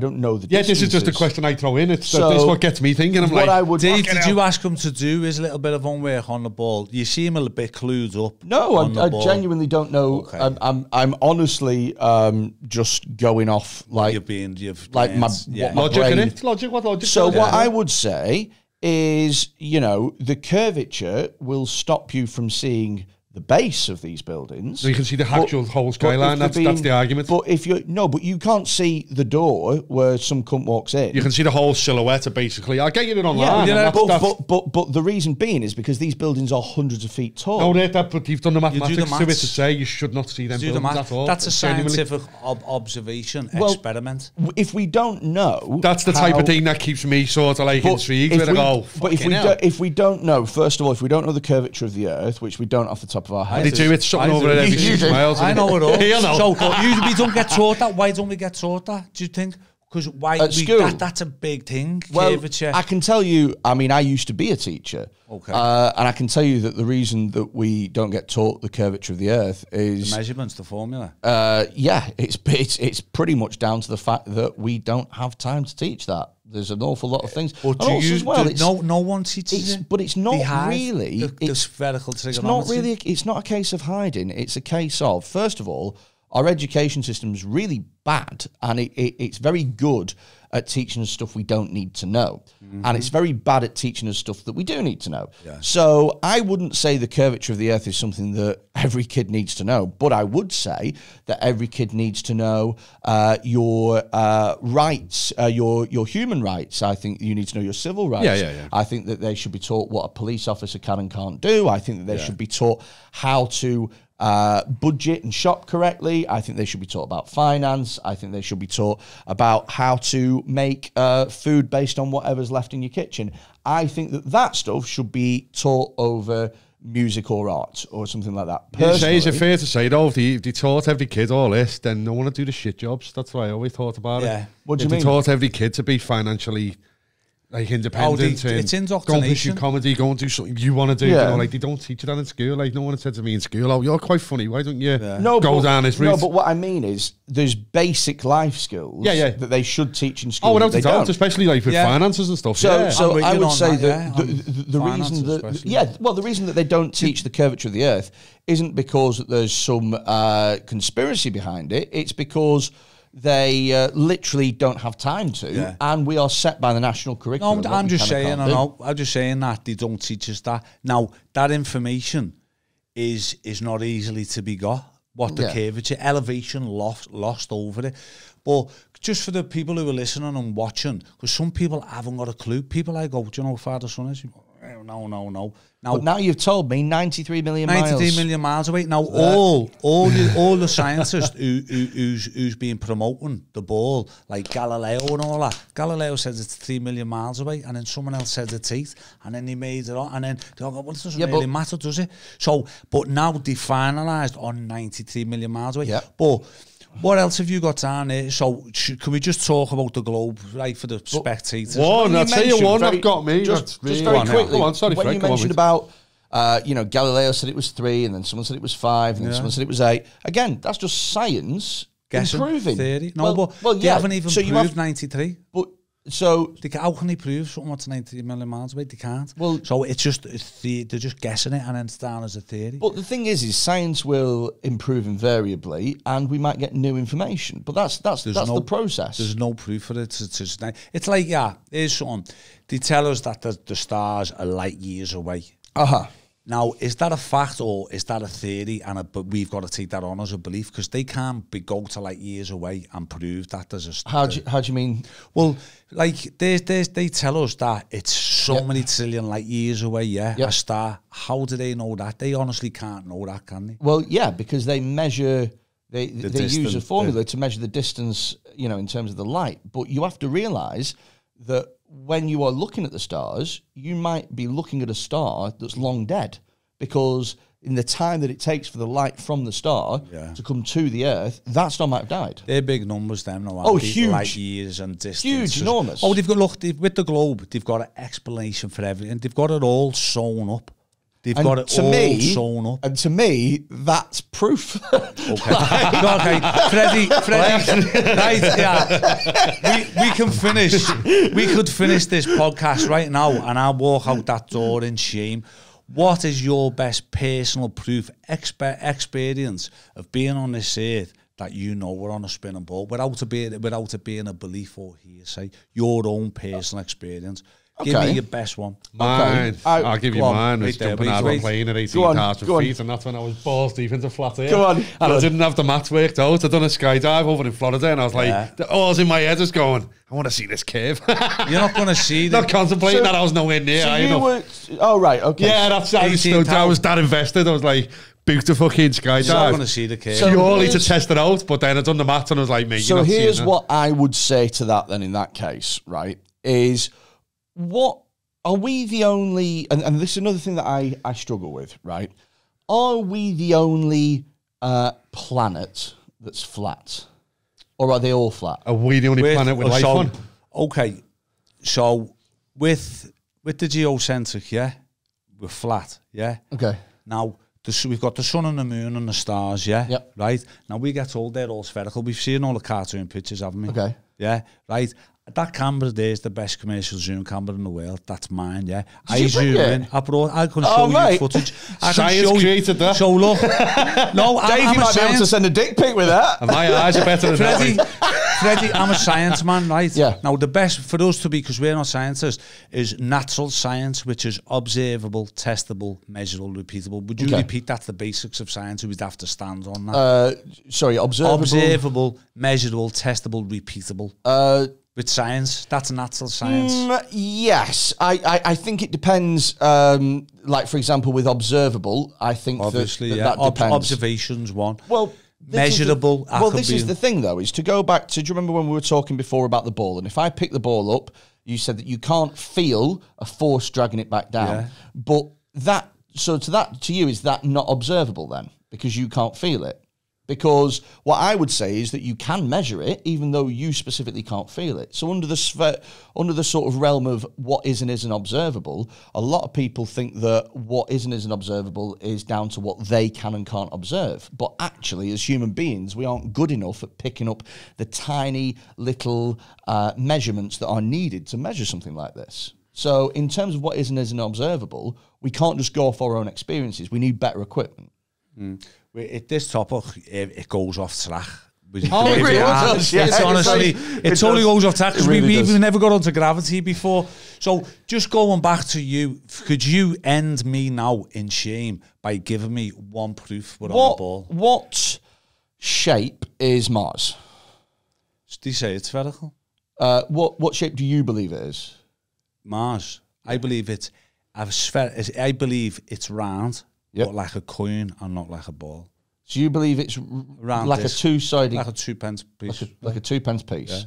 this is just a question I throw in. This is what gets me thinking. I'm like, Dave, did you ask him to do his little bit of homework on the ball? You seem a bit clued up. No, I genuinely don't know. Okay. I'm honestly just going off like logic in it. Logic. What logic? So what I would say is, the curvature will stop you from seeing the base of these buildings. So you can see the actual whole skyline. That's the argument. But but you can't see the door where some cunt walks in. You can see the whole silhouette, basically. I'll get you it online. But the reason being is because these buildings are hundreds of feet tall. No, but you've done the mathematics to it to say you should not see them buildings at all. That's a scientific observation experiment. If we don't know, that's the type of thing that keeps me sort of like intrigued. But if we don't know, first of all, if we don't know the curvature of the Earth, which we don't off the top of our heads. They do it something over at every 6 miles. I know it all. So we don't get taught that. Why don't we get taught that? Do you think? Because that's a big thing. Well, I can tell you, I used to be a teacher. Okay. And I can tell you that the reason that we don't get taught the curvature of the Earth is... The measurements, the formula. It's pretty much down to the fact that we don't have time to teach that. There's an awful lot of things. But no one teaches it. But it's not really... The spherical trigonometry. It's not a case of hiding. It's a case of, first of all, our education system's really bad, and it's very good at teaching us stuff we don't need to know. Mm-hmm. And it's very bad at teaching us stuff that we do need to know. Yeah. So I wouldn't say the curvature of the Earth is something that every kid needs to know, but I would say that every kid needs to know your rights, your human rights. I think you need to know your civil rights. Yeah. I think that they should be taught what a police officer can and can't do. I think that they should be taught how to budget and shop correctly. I think they should be taught about finance. I think they should be taught about how to make food based on whatever's left in your kitchen. I think that stuff should be taught over music or art or something like that. Is it fair to say though, if they taught every kid all this, then no one would do the shit jobs? That's what I always thought about it. What do you mean? They taught every kid to be financially independent, it's indoctrination. Go and pursue comedy, go and do something you want to do. They don't teach you that in school. Like, no one said to me in school, "Oh, you're quite funny. Why don't you go down this route?" No, but what I mean is, there's basic life skills that they should teach in school. Oh, without a doubt, especially like with finances and stuff. So I would say that the reason that the reason that they don't teach the curvature of the Earth isn't because there's some conspiracy behind it. It's because they literally don't have time to, and we are set by the national curriculum. No, I'm just saying. I'm just saying that they don't teach us that. Now, that information is not easily to be got. What the curvature, elevation lost over it. But just for the people who are listening and watching, because some people haven't got a clue. People I go, do you know how far the sun is? No. But now you've told me 93 million miles. 93 million miles away. Now all the scientists who's been promoting the ball, like Galileo and all that. Galileo says it's 3 million miles away, and then someone else says it's 8, and then he made it on, and then they go, well, it doesn't really matter, does it? So, but now they finalised on 93 million miles away. Yeah. But what else have you got down there? So can we just talk about the globe, right, for the spectators? I'll tell you one that got me. Just very quickly. Go on, sorry, when Fred, you mentioned about Galileo said it was 3, and then someone said it was 5, and then someone said it was 8. Again, that's just science improving. Theory. No, but they haven't even proved 93. But so how can they prove something that's 93 million miles away? They can't. Well, so they're just guessing it and then it's down as a theory. But the thing is science will improve invariably, and we might get new information. But that's the process. There's no proof for it. It's like, here's something. They tell us that the stars are light years away. Now, is that a fact or is that a theory? But we've got to take that on as a belief, because they can't go to light years away and prove that there's a star. How do you mean? Well, like they tell us that it's so many trillion light years away, a star. How do they know that? They honestly can't know that, can they? Well, yeah, because they measure, they use a formula to measure the distance, in terms of the light. But you have to realise that when you are looking at the stars, you might be looking at a star that's long dead, because in the time that it takes for the light from the star to come to the Earth, that star might have died. They're big numbers, them. Huge. Light years and distance. Huge, enormous. Oh, with the globe, they've got an explanation for everything. They've got it all sewn up. They've got it all sewn up. And to me, that's proof. Okay. Freddie, right, we can finish. We could finish this podcast right now, and I'll walk out that door in shame. What is your best personal proof, experience of being on this earth that we're on a spinning ball without it being a belief or hearsay? Your own personal experience. Okay. Give me your best one. Mine. Okay. I'll give you mine. I was jumping out of a plane at 18,000 feet, and that's when I was balls deep into flat air. Go on. And I didn't have the maths worked out. I'd done a skydive over in Florida, and I was like, the oars in my head is going, I want to see this curve. You're not going to see Not contemplating that I was nowhere near. Right, okay. Yeah, that's how I was that invested. I was like, booked a fucking skydive. You're not going to see the curve. Purely to test it out, but then I'd done the maths, and I was like, mate, so you're not here's seeing what I would say to that then in that case, right, is what... Are we the only, and this is another thing that I struggle with, right? Are we the only planet that's flat? Or are they all flat? Are we the only planet with life on? Okay, so with the geocentric, we're flat, Okay. Now, we've got the sun and the moon and the stars, Yep. Right? Now, we get told they're all spherical. We've seen all the cartoon pictures, haven't we? Okay. Yeah, right? That camera there is the best commercial zoom camera in the world. That's mine, Did I you zoom bring it? in. I can show you footage. Science created that. So look. No, Dave, you might be able to send a dick pic with that. And my eyes are better than Freddie, I'm a science man, right? Yeah. Now, the best for us to be, because we're not scientists, is natural science, which is observable, testable, measurable, repeatable. Would you repeat that? The basics of science, we'd have to stand on that. Sorry, observable, measurable, testable, repeatable. With science, that's natural science. Yes, I think it depends. Like, for example, with observable, I think obviously that depends. Observations one. Well, measurable. This is the thing, though, is to go back to. Do you remember when we were talking before about the ball? And if I pick the ball up, you said that you can't feel a force dragging it back down. Yeah. But to you, is that not observable then? Because you can't feel it. Because what I would say is that you can measure it, even though you specifically can't feel it. So under the sort of realm of what is and isn't observable, a lot of people think that what is and isn't observable is down to what they can and can't observe. But actually, as human beings, we aren't good enough at picking up the tiny little measurements that are needed to measure something like this. So in terms of what is and isn't observable, we can't just go off our own experiences. We need better equipment. At this topic, it goes off track. Oh, it really does. It's honestly, it totally goes off track because we've never got onto gravity before. So just going back to you, could you end me now in shame by giving me one proof we're on the ball? What shape is Mars? Do you say it's spherical? What shape do you believe it is? Mars. I believe it's round. Yep. But like a coin and not like a ball. So you believe it's round like this, a two-sided... Like a 2p piece. Like a 2p piece.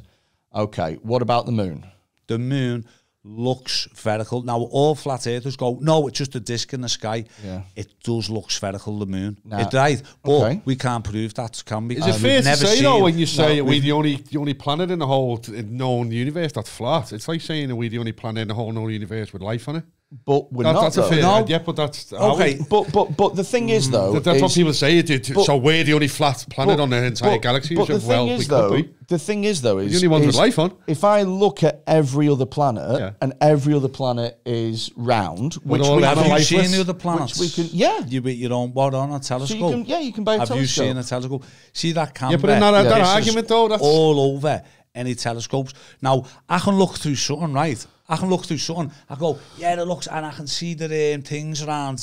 Yeah. Okay, what about the moon? The moon looks spherical. Now, all flat earthers go, no, it's just a disc in the sky. Yeah. It does look spherical, the moon. It's right, but we can't prove that, can we? Is it fair to say, though, when you say we're the only planet in the whole known universe that's flat? It's like saying we're the only planet in the whole known universe with life on it. But we're not. That's a fair idea, but that's Okay. But the thing is, though, that's what people say. So we're the only flat planet on the entire galaxy. But the thing is, though, is the only ones with life on. If I look at every other planet, and every other planet is round, which we have you seen the other planets? Which we can, You bet you don't. What on a telescope? So you can buy a telescope. Have you seen a telescope? See that camera? Yeah, but in that argument, though, that's all over any telescopes. Now I can look through something, right? I can look through something. I go, yeah, it looks, and I can see the things around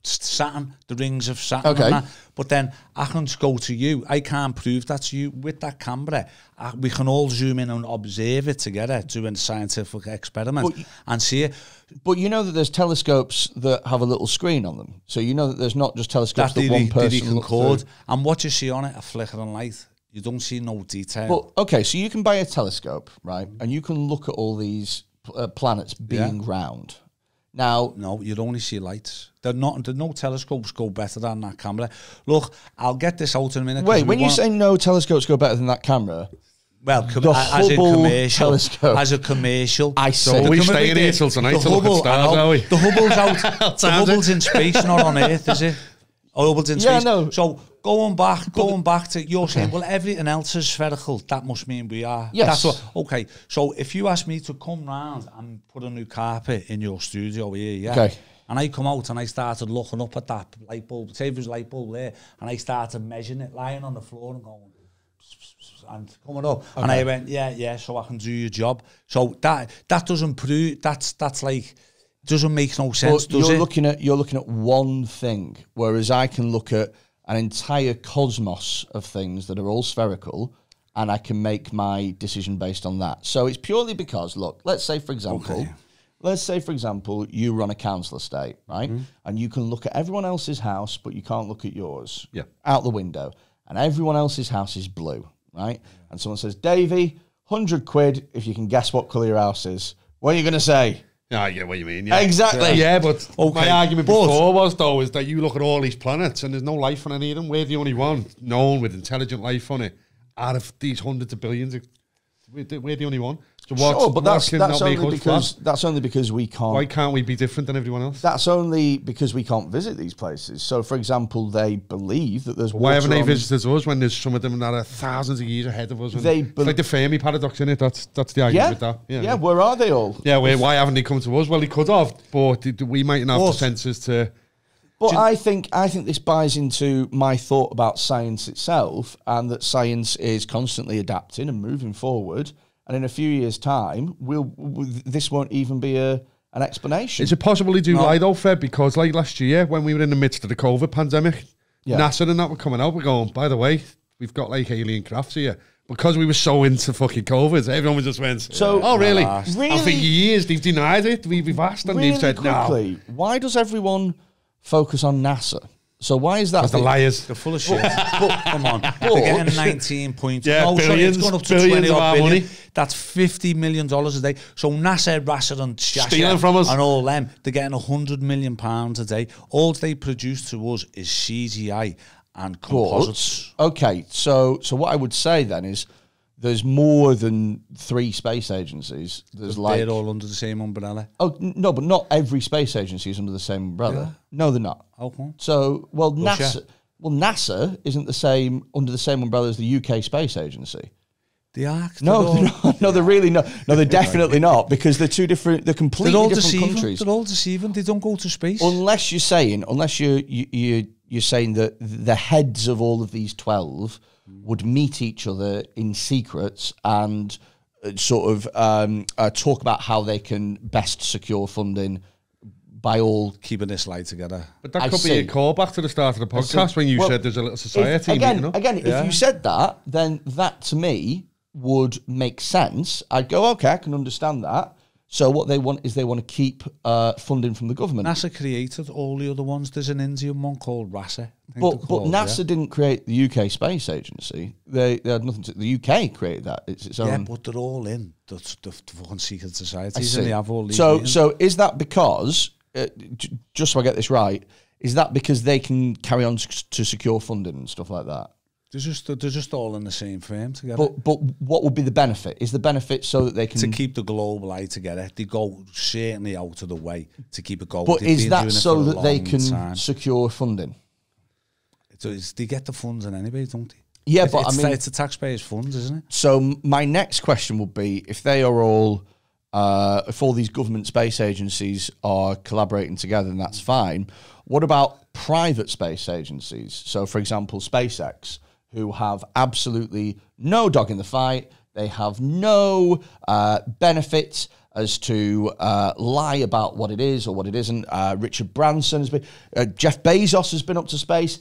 Saturn, the rings of Saturn. Okay. And that. But then I can go to you. I can't prove that to you with that camera. We can all zoom in and observe it together, doing scientific experiments and see it. But you know that there's telescopes that have a little screen on them. So you know that there's not just telescopes that one person can record. And what you see on it, a flickering light. You don't see no detail. But okay, so you can buy a telescope, right? And you can look at all these planets being round. Now, no, you'd only see lights. No telescopes go better than that camera. Look, I'll get this out in a minute. Wait, when you say no telescopes go better than that camera, well, as a commercial telescope. As a commercial, I say we staying here till tonight to look at stars, are we? The Hubble's out. The Hubble's in space, not on Earth, is it? Hubble's in space. No. So going back to you're saying, well, everything else is spherical. That must mean we are. Yes. That's what. Okay. So if you ask me to come round and put a new carpet in your studio here, yeah. Okay. And I come out and I started looking up at that light bulb, say there's light bulb there, and I started measuring it, lying on the floor and going, and coming up, and I went, yeah, so I can do your job. So that doesn't prove that's like. Doesn't make no sense, does it? You're looking at one thing, whereas I can look at an entire cosmos of things that are all spherical, and I can make my decision based on that. So it's purely because, look, let's say for example, you run a council estate, right? Mm-hmm. And you can look at everyone else's house, but you can't look at yours. Yeah. Out the window. And everyone else's house is blue, right? And someone says, Davey, £100 if you can guess what colour your house is. What are you going to say? I get what you mean. Yeah. Exactly. Yeah, but my argument before was, though, is that you look at all these planets and there's no life on any of them. We're the only one known with intelligent life on it. Out of these hundreds of billions, we're the only one. So that's only because we can't. Why can't we be different than everyone else? That's only because we can't visit these places. So, for example, they believe that there's. Why haven't they visited us when there's some of them that are thousands of years ahead of us? It's like the Fermi paradox, isn't it? That's the argument with that. Yeah. Where are they all? Yeah. Why haven't they come to us? Well, they could have, but we mightn't have the senses to. But I think this buys into my thought about science itself, and that science is constantly adapting and moving forward. And in a few years' time, this won't even be an explanation. Is it possible to do lie though, Fred? Because like last year, when we were in the midst of the COVID pandemic, NASA and that were coming out, we're going, by the way, we've got like alien crafts here. Because we were so into fucking COVID, everyone was just went, oh, really? Really? And for years, they've denied it. We've asked and they've said, no. Why does everyone focus on NASA? So why is that? Because the liars. They're full of shit. Come on. They're getting 19 points. Billions. It's gone up to 20 odd billion. That's $50 million a day. So NASA, Rasser and Shasha stealing from us. And all them, they're getting £100 million a day. All they produce to us is CGI and composites. Okay, so what I would say then is there's more than 3 space agencies. They're all under the same umbrella. Oh, no, but not every space agency is under the same umbrella. Yeah. No, they're not. Okay. So, NASA isn't under the same umbrella as the UK Space Agency. They are. No, they're really not. No, they're definitely not, because they're completely different countries. They're all deceiving. They don't go to space. Unless you're saying that the heads of all of these 12 would meet each other in secrets and talk about how they can best secure funding by all keeping this light together. But that could be a callback to the start of the podcast when you said there's a little society. If you said that, then that to me would make sense. I'd go, okay, I can understand that. So what they want is to keep funding from the government. NASA created all the other ones. There's an Indian one called RASA. But NASA didn't create the UK Space Agency. They had nothing to... The UK created that. It's its own... Yeah, but they're all in the fucking secret societies and they have all these... So is that because... just so I get this right, is that because they can carry on to secure funding and stuff like that? They're just all in the same frame together. But what would be the benefit? Is the benefit so that they can... To keep the global eye together. They go certainly out of the way to keep it going. But They've is been that doing it so for a that they long can time. secure funding? They get the funds in anyway, don't they? Yeah, but I mean... It's the taxpayers' funds, isn't it? So my next question would be, if they are all... if all these government space agencies are collaborating together, then that's fine. What about private space agencies? So, for example, SpaceX, who have absolutely no dog in the fight. They have no benefit as to lie about what it is or what it isn't. Richard Branson has been... Jeff Bezos has been up to space.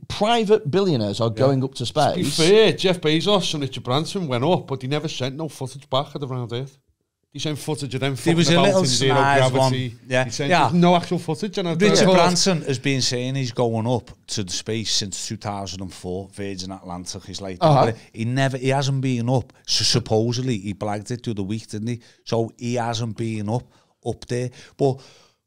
Private billionaires are going up to space. To be fair, Jeff Bezos and Richard Branson went up, but he never sent no footage back at the round Earth. He sent footage of them fucking about in zero gravity. Yeah. He sent no actual footage. And Richard Branson has been saying he's going up to the space since 2004, Virgin Atlantic. He's like, he hasn't been up. So supposedly he blagged it through the week, didn't he? So he hasn't been up there. But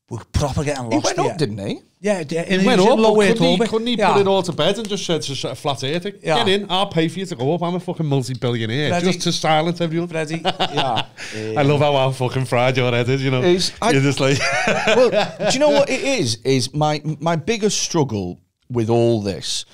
we're proper getting lost. He went up, didn't he? Yeah, he went up, but couldn't he put it all to bed and just said to flat earth, get in, I'll pay for you to go up, I'm a fucking multi-billionaire, just to silence everyone. Freddie, I love how I'm fucking fried your head is, you know. You're just like... Well, do you know what it is my biggest struggle with all this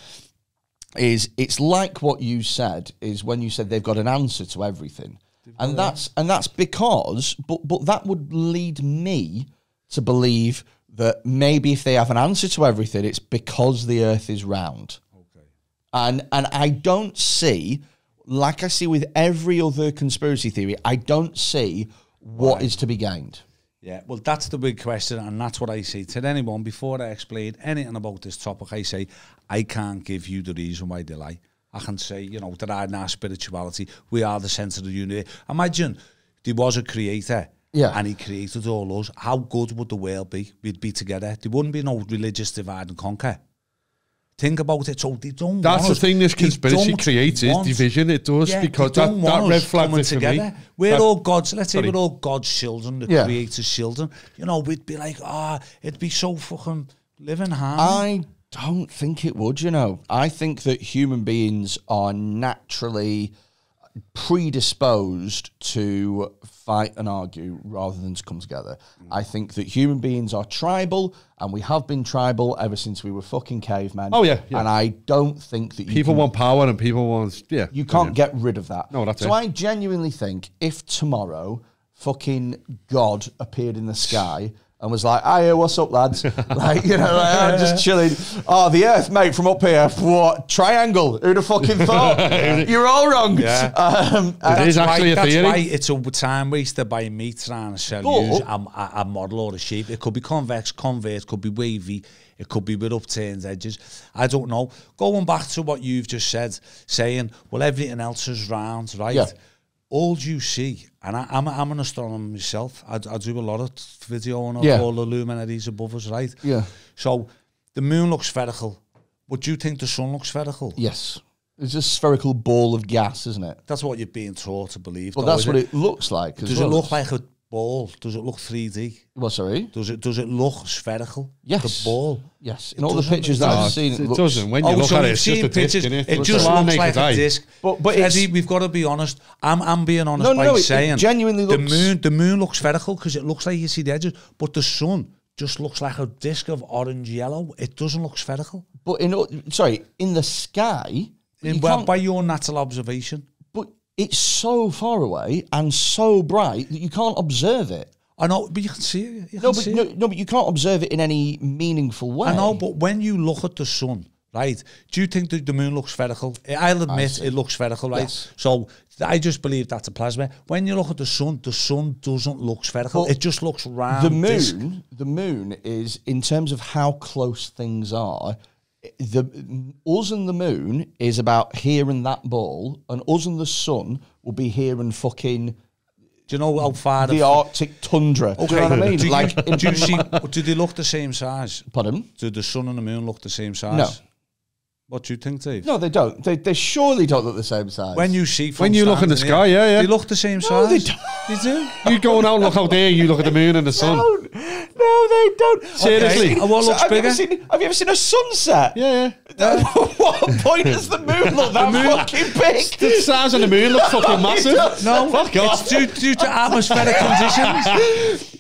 is it's like what you said, is when you said they've got an answer to everything. And that's because, but that would lead me to believe that maybe if they have an answer to everything, it's because the Earth is round. Okay. And I don't see, like I see with every other conspiracy theory, I don't see what is to be gained. Yeah, well, that's the big question, and that's what I say to anyone. Before I explain anything about this topic, I say, I can't give you the reason why they lie. I can say, you know, that in our spirituality, we are the centre of the universe. Imagine there was a creator. Yeah. And he created all us. How good would the world be? We'd be together. There wouldn't be no religious divide and conquer. Think about it. So they don't. That's the thing. This conspiracy creates is division. It does, because that red flag is together. We're all God's. Let's say we're all God's children, the Creator's children. You know, we'd be like, it'd be so fucking living hard. I don't think it would. You know, I think that human beings are naturally predisposed to fight and argue rather than to come together. I think that human beings are tribal, and we have been tribal ever since we were fucking cavemen. Oh yeah. And I don't think that people want power and people want you can't get rid of that. No, that's so I genuinely think if tomorrow fucking God appeared in the sky and was like, "Hey, what's up, lads?" Like, you know, like, I'm just chilling. Oh, the Earth, mate, from up here. What? Triangle. Who'd have fucking thought? You're all wrong. Yeah. It is actually a theory. That's why it's a time waster by me trying to sell you a model or a shape. It could be convex, converse, could be wavy, it could be with upturned edges. I don't know. Going back to what you've just said, saying, well, everything else is round, right? Yeah. All you see, and I'm an astronomer myself. I do a lot of video on all the luminaries above us, right? Yeah. So the moon looks spherical. But do you think the sun looks spherical? Yes. It's a spherical ball of gas, isn't it? That's what you're being taught to believe. Well, that's what it looks like. Does it look like a ball? Does it look 3D? What, sorry? Does it look spherical? Yes. The ball? Yes. In all the pictures that I've seen, it doesn't. When you look at it, it's just a disc, it just looks like a disc. But Eddie, we've got to be honest. I'm being honest by saying it genuinely looks... The moon looks spherical because it looks like you see the edges, but the sun just looks like a disc of orange yellow. It doesn't look spherical. But in the sky... by your natural observation. But it's so far away and so bright that you can't observe it. I know, but you can see it. But you can't observe it in any meaningful way. I know, but when you look at the sun, right, do you think that the moon looks spherical? I'll admit it looks spherical, right? Yes. So I just believe that's a plasma. When you look at the sun doesn't look spherical. But it just looks round. The moon is, in terms of how close things are, us and the moon is about here and that ball, and us and the sun will be here and fucking... Do you know how far the Arctic tundra? Okay. Do you know what I mean? Do they look the same size? Pardon? Do the sun and the moon look the same size? No. What do you think, Dave? No, they don't. They surely don't look the same size. When you see, when you look in the sky, they look the same size. No, they don't. They do. You go out, look out there, you look at the moon and the sun. No, they they don't. Seriously. Okay. What looks bigger? Have you ever seen a sunset? Yeah. What point does the moon look that fucking big? The stars on the moon look fucking massive. No, fuck off. it's due to atmospheric conditions.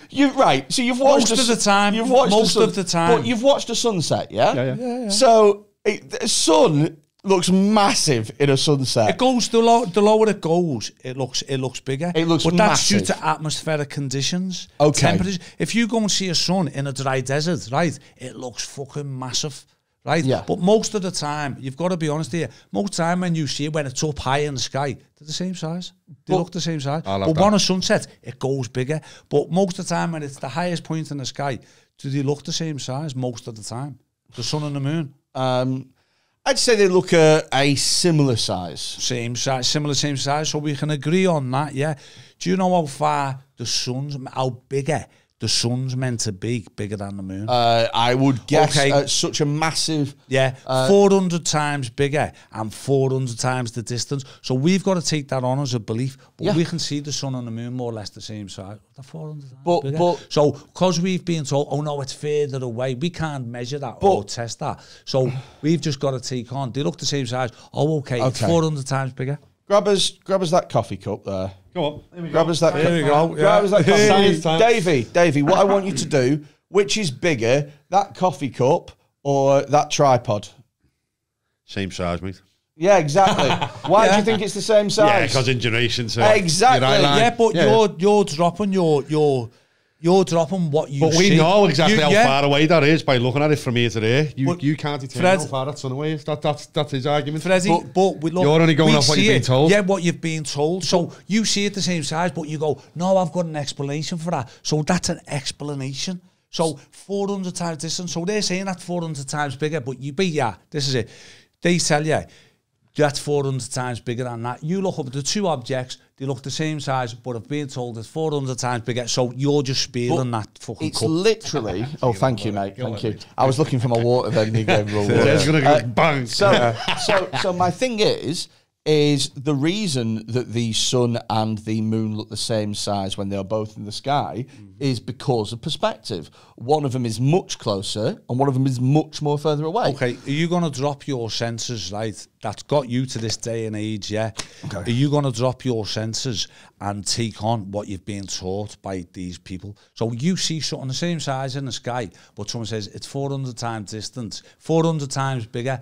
So you've watched Most of the time. You've watched Most of the time. But you've watched a sunset, yeah? Yeah. So the sun looks massive in a sunset. It goes the lower it goes, it looks bigger. It looks but that's massive. due to atmospheric conditions. Okay. Temperatures. If you go and see a sun in a dry desert, right, it looks fucking massive. Right? Yeah. But most of the time, you've got to be honest here, most time when you see it, when it's up high in the sky, they're the same size. They look the same size. But on a sunset, it goes bigger. But most of the time, when it's the highest point in the sky, do they look the same size most of the time? The sun and the moon. I'd say they look a similar size. Same size, same size. So we can agree on that, yeah. Do you know how far how bigger the sun's meant to be, bigger than the moon? I would guess such a massive... Yeah, 400 times bigger and 400 times the distance. So we've got to take that on as a belief. But we can see the sun and the moon more or less the same size. They're 400 times bigger. So because we've been told, oh no, it's further away, we can't measure that or test that. So we've just got to take on, they look the same size. Oh, okay. It's 400 times bigger. Grab us that coffee cup there. Go on. Here we Grab go. us that. Here we go. Grab us that coffee. Science time. Davey, what I want you to do, which is bigger, that coffee cup or that tripod? Same size, mate. Yeah, exactly. Why do you think it's the same size? Yeah, because in generations. So Exactly. Yeah, but you're dropping you're dropping what you see. But we know exactly how far away that is by looking at it from here to there. You can't determine how far that sun away is. That's his argument. Freddie, but we look, you're only going off what you've been told. Yeah, what you've been told. So you see it the same size, but you go, no, I've got an explanation for that. So that's an explanation. So 400 times distance. So they're saying that's 400 times bigger, but this is it. They tell you that's 400 times bigger than that. You look up at the two objects, they look the same size, but I've been told it's 400 times bigger. So you're just spilling that fucking It's cup. literally... Oh, thank you, mate. Thank you. I was looking for my water then. You gave me water. There's going to go bang. So my thing is the reason that the sun and the moon look the same size when they are both in the sky is because of perspective. One of them is much closer and one of them is much more further away. Okay, are you going to drop your senses, right? That's got you to this day and age, yeah? Okay. Are you going to drop your senses and take on what you've been taught by these people? So you see something the same size in the sky, but someone says it's 400 times distance, 400 times bigger.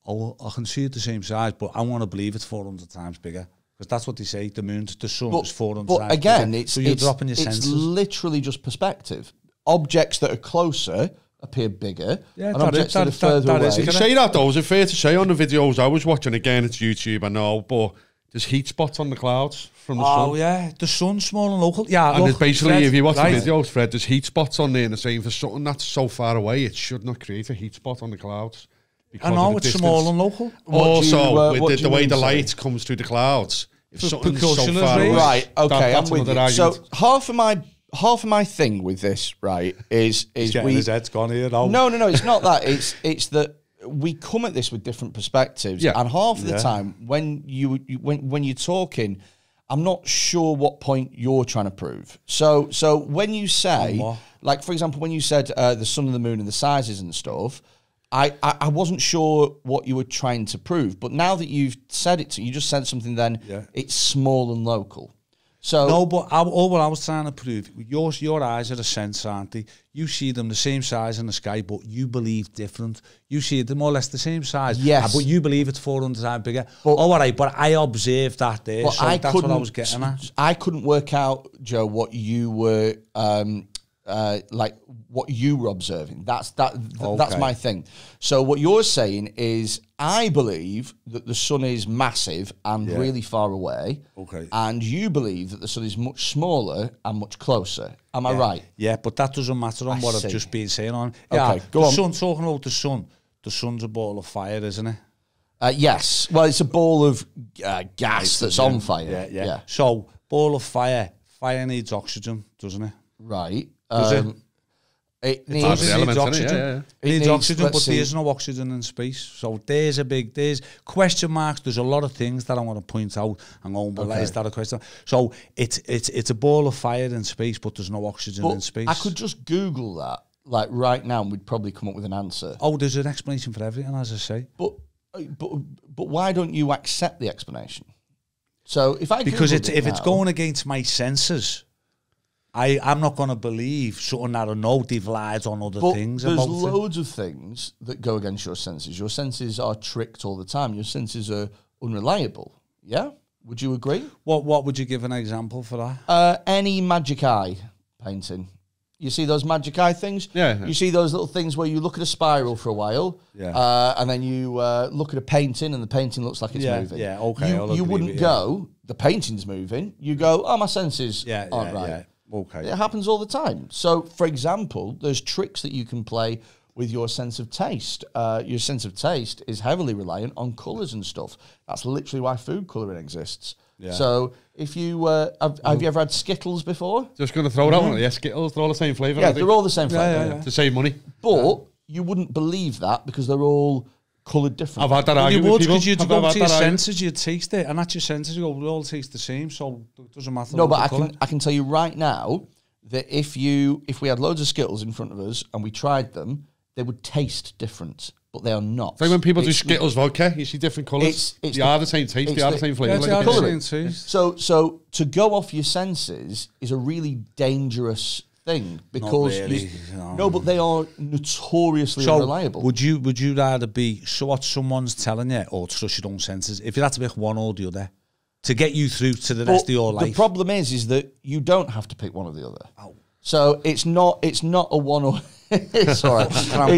Oh, I can see it the same size, but I want to believe it's 400 times bigger. Because that's what they say, the moon to the sun is 400 times But again, bigger. So you're dropping your senses. It's literally just perspective. Objects that are closer appear bigger, and objects that are further away. You say that though, is it fair to say on the videos I was watching, again, it's YouTube, I know, but there's heat spots on the clouds from the sun. Oh yeah, the sun's small and local. Yeah, and look, there's basically, Fred, if you watch right. the videos, Fred, there's heat spots on there, and they're saying for something that's so far away, it should not create a heat spot on the clouds. I know, it's small and local. Also, with the way the light comes through the clouds, if something's so far away, right? Okay, I'm with you. So argument. half of my thing with this, right, is his head's gone here now. No, it's not that. It's that we come at this with different perspectives, and half of the time when you're talking, I'm not sure what point you're trying to prove. So when you say, like for example, when you said the sun and the moon and the sizes and stuff. I wasn't sure what you were trying to prove, but now that you've said it, you just said something. Then it's small and local. So no, but all what I was trying to prove, your eyes are a sense, aren't they? You see them the same size in the sky, but you believe different. You see them more or less the same size, yes, but you believe it's 400 times bigger. But, all right, but I observed that there, so that's what I was getting at. I couldn't work out, Joe, what you were. Like what you were observing. That's my thing. So what you're saying is I believe that the sun is massive and really far away. Okay. And you believe that the sun is much smaller and much closer. Am I right? Yeah, but that doesn't matter on what I've just been saying on. Okay, go on. Sun, talking about the sun's a ball of fire, isn't it? Yes. Well, it's a ball of gas that's on fire. Yeah. So, ball of fire. Fire needs oxygen, doesn't it? Right. It needs oxygen. It needs oxygen, but there's no oxygen in space. So there's question marks. There's a lot of things that I want to point out and go, well, is that a question? So it's a ball of fire in space, but there's no oxygen in space. I could just Google that like right now, and we'd probably come up with an answer. Oh, there's an explanation for everything, as I say. But why don't you accept the explanation? So if I because Googled if it it's now- going against my senses, I'm not going to believe something that I know they've lied on other But things there's about it. loads of things that go against your senses. Your senses are tricked all the time. Your senses are unreliable. Yeah? Would you agree? What would you give an example for that? Any magic eye painting. You see those magic eye things? Yeah. You see those little things where you look at a spiral for a while, and then you look at a painting, and the painting looks like it's moving. Yeah, okay. I'll You agree wouldn't with go, the painting's moving. You go, oh, my senses aren't right. Yeah. Okay. It happens all the time. So, for example, there's tricks that you can play with your sense of taste. Your sense of taste is heavily reliant on colours and stuff. That's literally why food colouring exists. Yeah. So, if you have you ever had Skittles before? Just going to throw that one. Yeah, Skittles, they're all the same flavour. Yeah, they're all the same flavour. To save money. But you wouldn't believe that because they're all coloured differently. I've had that You argument would, with people. because you'd I've go had to your that argument. senses, you'd taste it, and at your senses, you go, we all taste the same, so it doesn't matter. No, what but the colour. I can tell you right now that if we had loads of Skittles in front of us and we tried them, they would taste different, but they are not. It's like when people do Skittles vodka, you see different colours. They are the same taste, they are the same flavour. Yeah, they are the colouring. same taste. So to go off your senses is a really dangerous thing because really, no, but they are notoriously unreliable. Would you rather be what someone's telling you or trust your own senses? If you had to pick one or the other to get you through to the rest of your life, the problem is that you don't have to pick one or the other. Oh. So it's not a one or. It's all right. It's not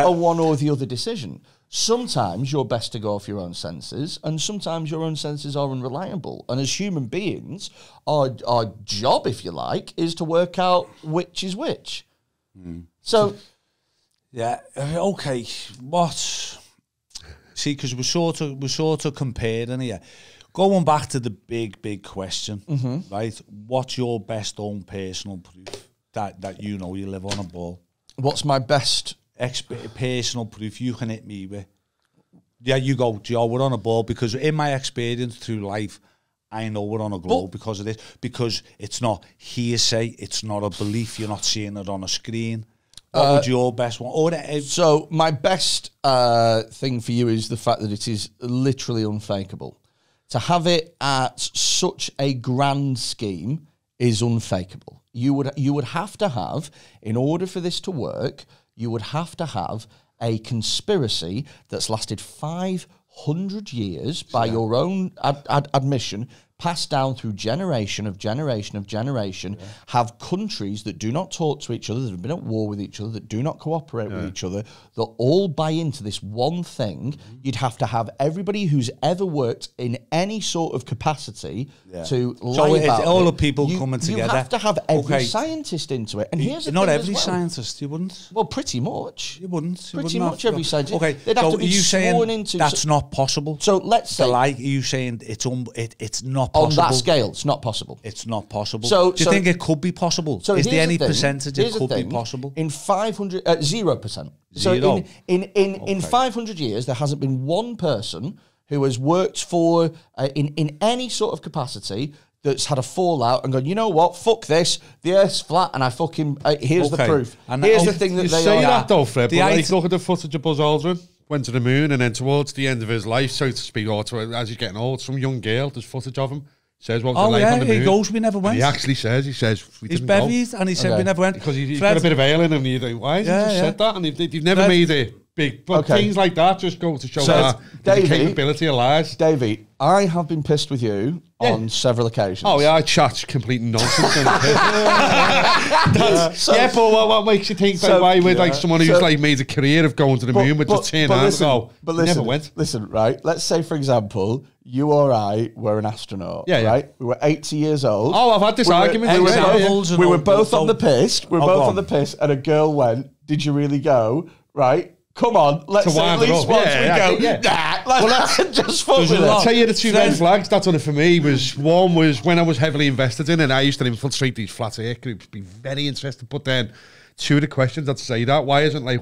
a one or the other decision. Sometimes you're best to go off your own senses, and sometimes your own senses are unreliable. And as human beings, our job, if you like, is to work out which is which. So, yeah, okay. What? See, because we're sort of comparing here. Going back to the big question, right? What's your best own personal proof that you know you live on a ball? what's my best personal proof you can hit me with? Yeah, you go, Joe, we're on a ball, because in my experience through life, I know we're on a globe because of this, because it's not hearsay, it's not a belief, you're not seeing it on a screen. What would your best one? So my best thing for you is the fact that it is literally unfakeable. To have it at such a grand scheme is unfakeable. You would have to have, in order for this to work, you would have to have a conspiracy that's lasted 500 years by your own admission, passed down through generation of generation, have countries that do not talk to each other, that have been at war with each other, that do not cooperate with each other, that all buy into this one thing. You'd have to have everybody who's ever worked in any sort of capacity to lie about all it. the people coming together. You have to have every scientist into it. And here's the not thing every as well. scientist, you wouldn't. Well, pretty much. You wouldn't. Pretty much every scientist. Okay, they'd have so to be are you sworn saying into. that's not possible? So let's say, are you saying it's not possible? on that scale, it's not possible. It's not possible. So, do you think it could be possible? So is there any the thing. percentage Here's it the could be thing. possible? In 500, 0%. So Zero? in 500 years, there hasn't been one person who has worked for in any sort of capacity that's had a fallout and gone, you know what, fuck this, the Earth's flat, and I fucking here's the proof. And here's the thing that You they say are. that though, Fred, but like, item- look at the footage of Buzz Aldrin. Went to the moon, and then towards the end of his life, so to speak, or as he's getting old, some young girl, there's footage of him, says what was the life on the moon. He goes, we never went. And he actually says, we He's didn't buried, and he said we never went. because he's got a bit of ale in him. And you think, why has he just said that? And they've never made it big. But things like that just go to show that the capability of lies. Davey, I have been pissed with you on several occasions. Oh yeah, I chat complete nonsense. But what makes you think that why would like someone who's like made a career of going to the moon would just turn around and go, never went? Listen, right? Let's say, for example, you or I were an astronaut, right? We were 80 years old. Oh, I've had this argument. We were both on the piss. We were both on the piss, and a girl went, "Did you really go?" Right? Come on, let's say at least once we go. Well, let's just fuck with it. I'll tell you the two red flags that's on it for me was one was when I was heavily invested in, and I used to infiltrate these flat earth groups, be very interested. But then two of the questions that say that. Why isn't like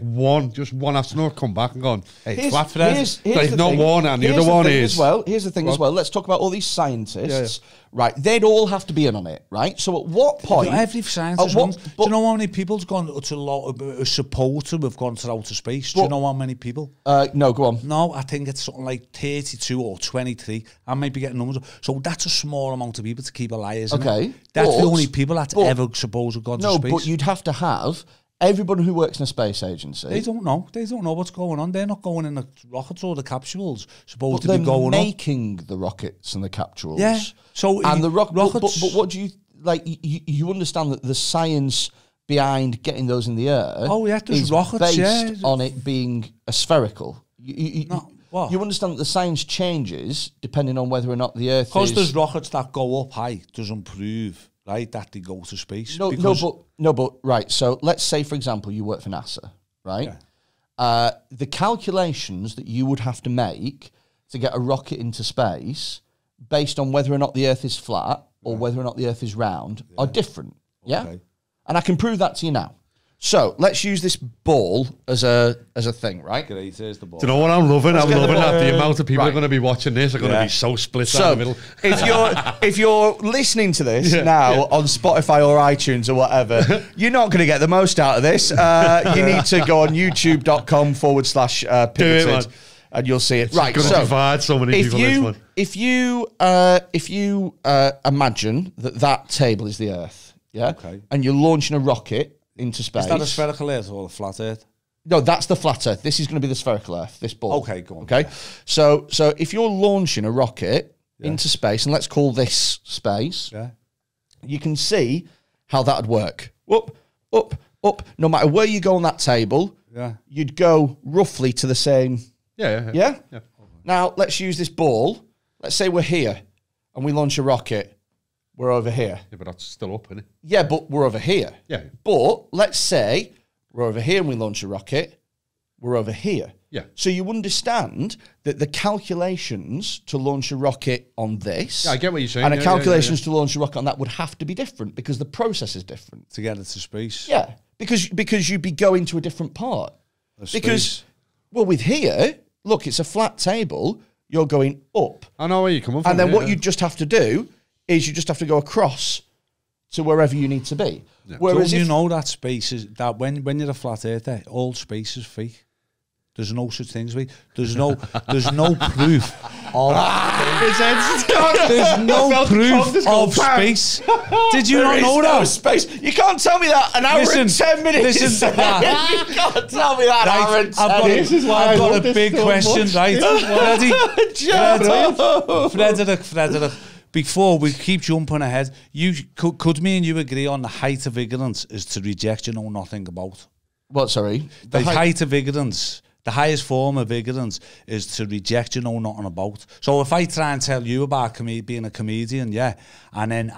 just one astronaut come back and gone, hey, it's flat? Here's like the not thing. one and the Here's other one thing is. as well. Here's the thing as well. Let's talk about all these scientists. Right, they'd all have to be in on it, right? So at what point? Every scientist runs. Do you know how many people's gone to supposed to have gone to outer space? Do you know how many people? No, go on. No, I think it's something like 32 or 23. I might be getting numbers. So that's a small amount of people to keep alive, isn't it? That's the only people that's ever supposed to have gone to space. No, but you'd have to have everybody who works in a space agency. They don't know. They don't know what's going on. They're not going in the rockets or the capsules. Supposed to be going making the rockets and the capsules. Yeah. So and the rockets. But what do you like? You understand that the science behind getting those in the air? Oh yeah, there's is rockets. Based on it being a spherical. What? You understand that the science changes depending on whether or not the Earth. Because there's rockets that go up high doesn't prove, right, that they go to space. No, but right. So let's say, for example, you work for NASA, right? Yeah. The calculations that you would have to make to get a rocket into space, based on whether or not the Earth is flat or whether or not the Earth is round, are different. Yeah, and I can prove that to you now. So let's use this ball as a thing, right? Great, here's the ball. Do you know what I'm loving? I'm loving that the amount of people are going to be watching this are going to be so split down the middle. If you're listening to this now on Spotify or iTunes or whatever, you're not going to get the most out of this. You need to go on youtube.com/pivoted and you'll see it. Right, so many people if you imagine that table is the Earth, and you're launching a rocket into space. Is that a spherical Earth or a flat Earth? No, that's the flat Earth. This is going to be the spherical Earth, this ball. Okay, go on. Okay, so if you're launching a rocket into space, and let's call this space, you can see how that would work. Up, up, up. No matter where you go on that table, you'd go roughly to the same. Yeah? Now, let's use this ball. Let's say we're here, and we launch a rocket. We're over here. Yeah, but that's still up, isn't it? Yeah, but we're over here. Yeah. But let's say we're over here and we launch a rocket. We're over here. Yeah. So you understand that the calculations to launch a rocket on this... Yeah, I get what you're saying. And the calculations to launch a rocket on that would have to be different because the process is different. To get it to space. Yeah, because you'd be going to a different part. Because, well, with here, look, it's a flat table. You're going up. I know where you're coming from. And then what you just have to do is you just have to go across to wherever you need to be. Yeah. Whereas you know that space is, that when you're a flat earther, all space is fake. There's no such thing as fake. There's no proof of there's no proof of space. Did you not know that? Space. You can't tell me that an hour and 10 minutes. Listen, you can't tell me that hour and 10 minutes. I've got a big question, right? Frederick. Before we keep jumping ahead, could me and you agree on the height of ignorance is to reject you know nothing about? What, sorry? The height of ignorance, the highest form of ignorance is to reject you know nothing about. So if I try and tell you about being a comedian, and then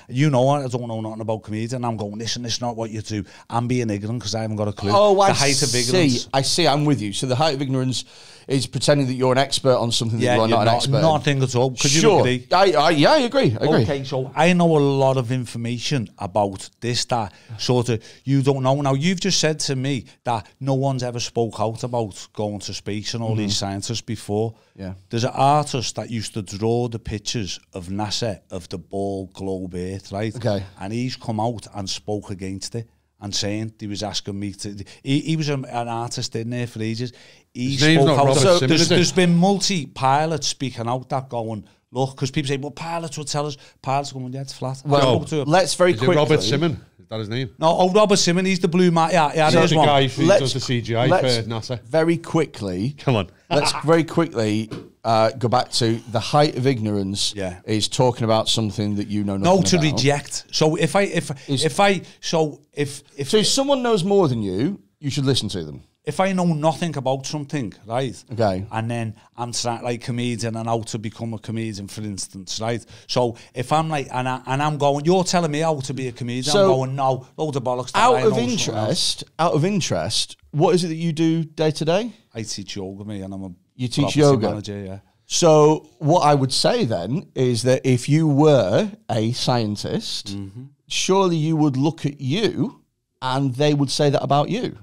you know I don't know nothing about comedian, I'm going, this is not what you do. I'm being ignorant because I haven't got a clue. Oh, the height of ignorance. I see, I'm with you. So the height of ignorance is pretending that you're an expert on something that you're not an expert. Nothing at all. Could you agree? I agree. Okay, so I know a lot of information about this, that sort of you don't know. Now, you've just said to me that no one's ever spoke out about going to space and all these scientists before. Yeah. There's an artist that used to draw the pictures of NASA, of the ball globe Earth, right? Okay. And he's come out and spoke against it and saying, he was asking me to... He was an artist in there for ages. He spoke out. So there's been multi-pilots speaking out that going, look, because people say, well, pilots will tell us. Pilots are going, yeah, it's flat. Well, let's very quickly... Robert Simon? Is that his name? No, Robert Simon, he's the blue man. Yeah, he's the guy who does the CGI for NASA. Very quickly... Come on. Let's very quickly go back to the height of ignorance is talking about something that you know nothing about. No, to reject. So if someone knows more than you should listen to them. If I know nothing about something, right? Okay. And then I'm trying, like, comedian and how to become a comedian, for instance, right? So if I'm like, and I'm going, you're telling me how to be a comedian, so I'm going, no, load of bollocks. Out of interest, what is it that you do day to day? I teach yoga, and you teach yoga manager, yeah. So what I would say then is that if you were a scientist, surely you would look at you and they would say that about you.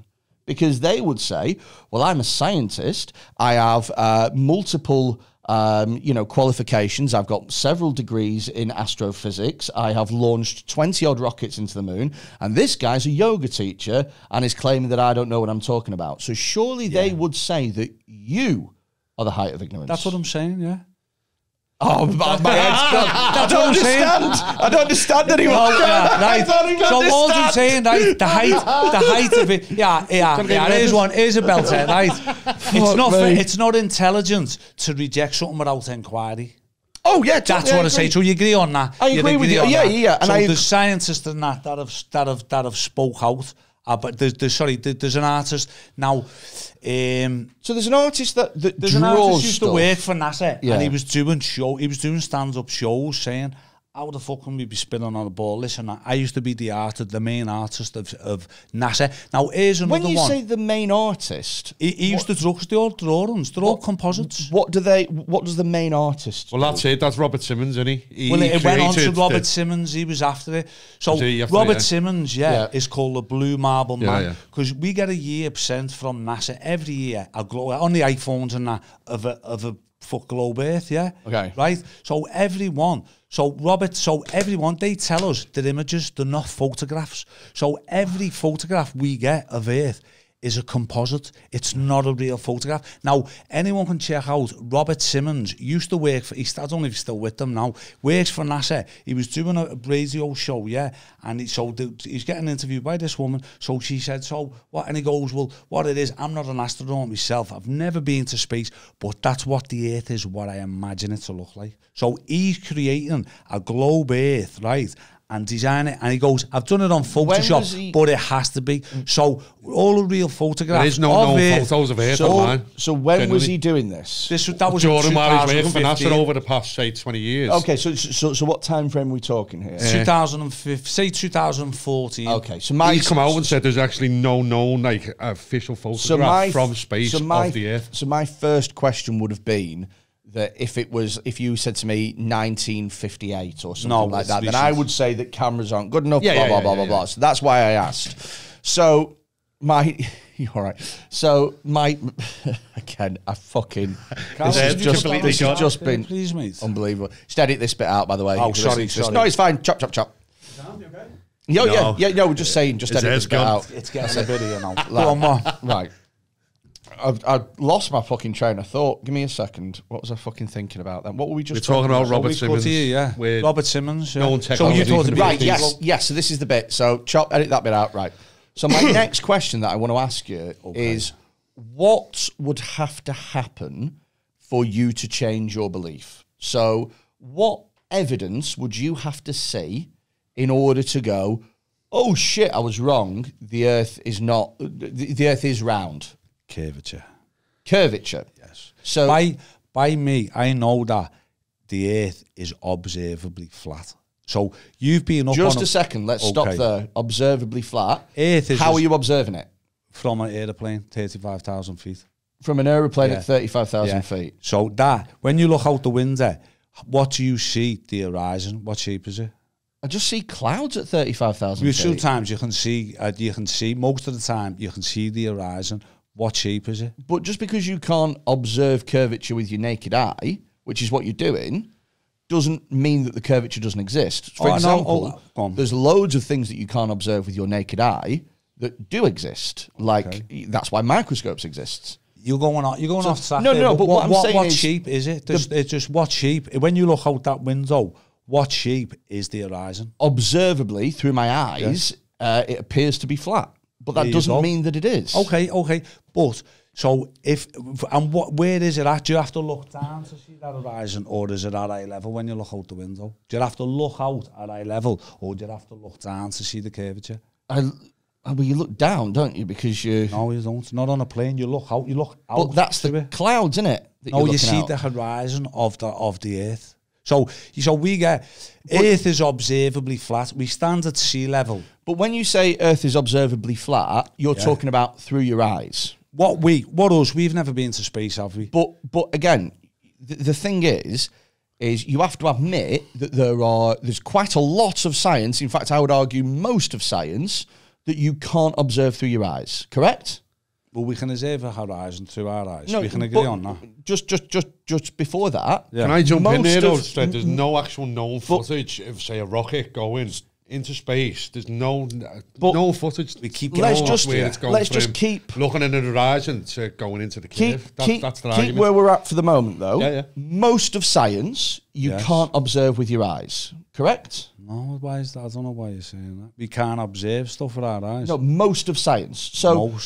Because they would say, well, I'm a scientist. I have multiple qualifications. I've got several degrees in astrophysics. I have launched 20-odd rockets into the moon. And this guy's a yoga teacher and is claiming that I don't know what I'm talking about. So surely they would say that you are the height of ignorance. That's what I'm saying, yeah. Oh, my head's gone. I don't understand. I don't understand anymore. Right. So all I'm saying, right, the height of it, here's a belter, right? It's not intelligent to reject something without inquiry. Oh yeah, that's what I say. So you agree on that? I agree with you. Yeah. And so there's scientists in that have spoke out. But there's an artist now. So there's an artist that there's an artist used to work for NASA, and he was doing stand-up shows saying, how the fuck can we be spinning on a ball? Listen, I used to be the main artist of NASA. Now here's another one. When you say the main artist, he used to draw, because they're all drawings, they're all composites. What does the main artist Well, that's it. That's Robert Simmons, isn't he? It went on to Robert Simmons. He was after it. So Robert Simmons, is called the Blue Marble Man, because we get a year sent from NASA every year, on the iPhones and that, of a fuck globe Earth, okay, right? So everyone, they tell us they're images, they're not photographs. So every photograph we get of Earth is a composite. It's not a real photograph. Now, anyone can check out Robert Simmons. Used to work for, I don't know if he's still with them now, works for NASA. He was doing a radio show, and he's getting interviewed by this woman. So she said, so what? And he goes, well, what it is, I'm not an astronaut myself. I've never been to space, but that's what the Earth is, what I imagine it to look like. So he's creating a globe Earth, right? And design it, and he goes, I've done it on Photoshop, but it has to be. So all the real photographs. There is no photos of Earth online. So when was he doing this? That was Jordan, while he's working for NASA over the past, say, 20 years. Okay, so what time frame are we talking here? 2015, say 2014. Okay, so he's come out and said there's actually no known official photograph from space of the Earth. So my first question would have been that if you said to me 1958 or something like that, then I would say that cameras aren't good enough, blah, blah, blah. So that's why I asked. So you're all right. So again, this has just been please, mate. Unbelievable. Just edit this bit out, by the way. Oh, sorry. No, it's fine. Chop. No, we're just saying, just edit this bit out. It's getting a video now. Go on, right. I've lost my fucking train of thought. Give me a second. What was I fucking thinking about then? What were we just talking about? Robert Simmons. Robert Simmons. No one technology. So you talking right? Yes. So this is the bit. So edit that bit out. Right. So my next question that I want to ask you is, what would have to happen for you to change your belief? So what evidence would you have to see in order to go, oh shit, I was wrong. The Earth is not. The Earth is round. Curvature. Yes. So by me, I know that the Earth is observably flat. So you've been up just on a second. Let's stop there. Observably flat. Earth is how are you observing it? From an aeroplane, 35,000 feet. From an aeroplane at 35,000 feet. So that when you look out the window, what do you see? The horizon. What shape is it? I just see clouds at 35,000 feet. Sometimes you can see. Most of the time you can see the horizon. What shape is it? But just because you can't observe curvature with your naked eye, which is what you're doing, doesn't mean that the curvature doesn't exist. For example, there's loads of things that you can't observe with your naked eye that do exist. That's why microscopes exist. You're going off track. No. But what I'm saying what is, shape is it? It's just what shape. When you look out that window, what shape is the horizon? Observably, through my eyes, it appears to be flat. But that doesn't mean that it is. Okay. But so where is it at? Do you have to look down to see that horizon, or is it at eye level when you look out the window? Do you have to look out at eye level, or do you have to look down to see the curvature? Well, you look down, don't you? Because no, you don't. Not on a plane. You look out. But that's the clouds, isn't it? No, you see the horizon of the Earth. So we get Earth is observably flat. We stand at sea level. But when you say Earth is observably flat, you're talking about through your eyes. We've never been to space, have we? But again, the thing is you have to admit that there's quite a lot of science. In fact, I would argue most of science that you can't observe through your eyes, correct? Well, we can observe a horizon through our eyes. No, we can agree but on that. Just before that. Yeah. Can I jump in there, though? There's m- no actual known footage of, say, a rocket going into space. There's no footage. We keep Let's going just off where it's going let's from. just keep looking at the horizon to going into the cave. That's the keep argument. where we're at for the moment, though. Yeah. Most of science you Yes. can't observe with your eyes, correct? No, why is that? I don't know why you're saying that. We can't observe stuff with our eyes. No, most of science. So,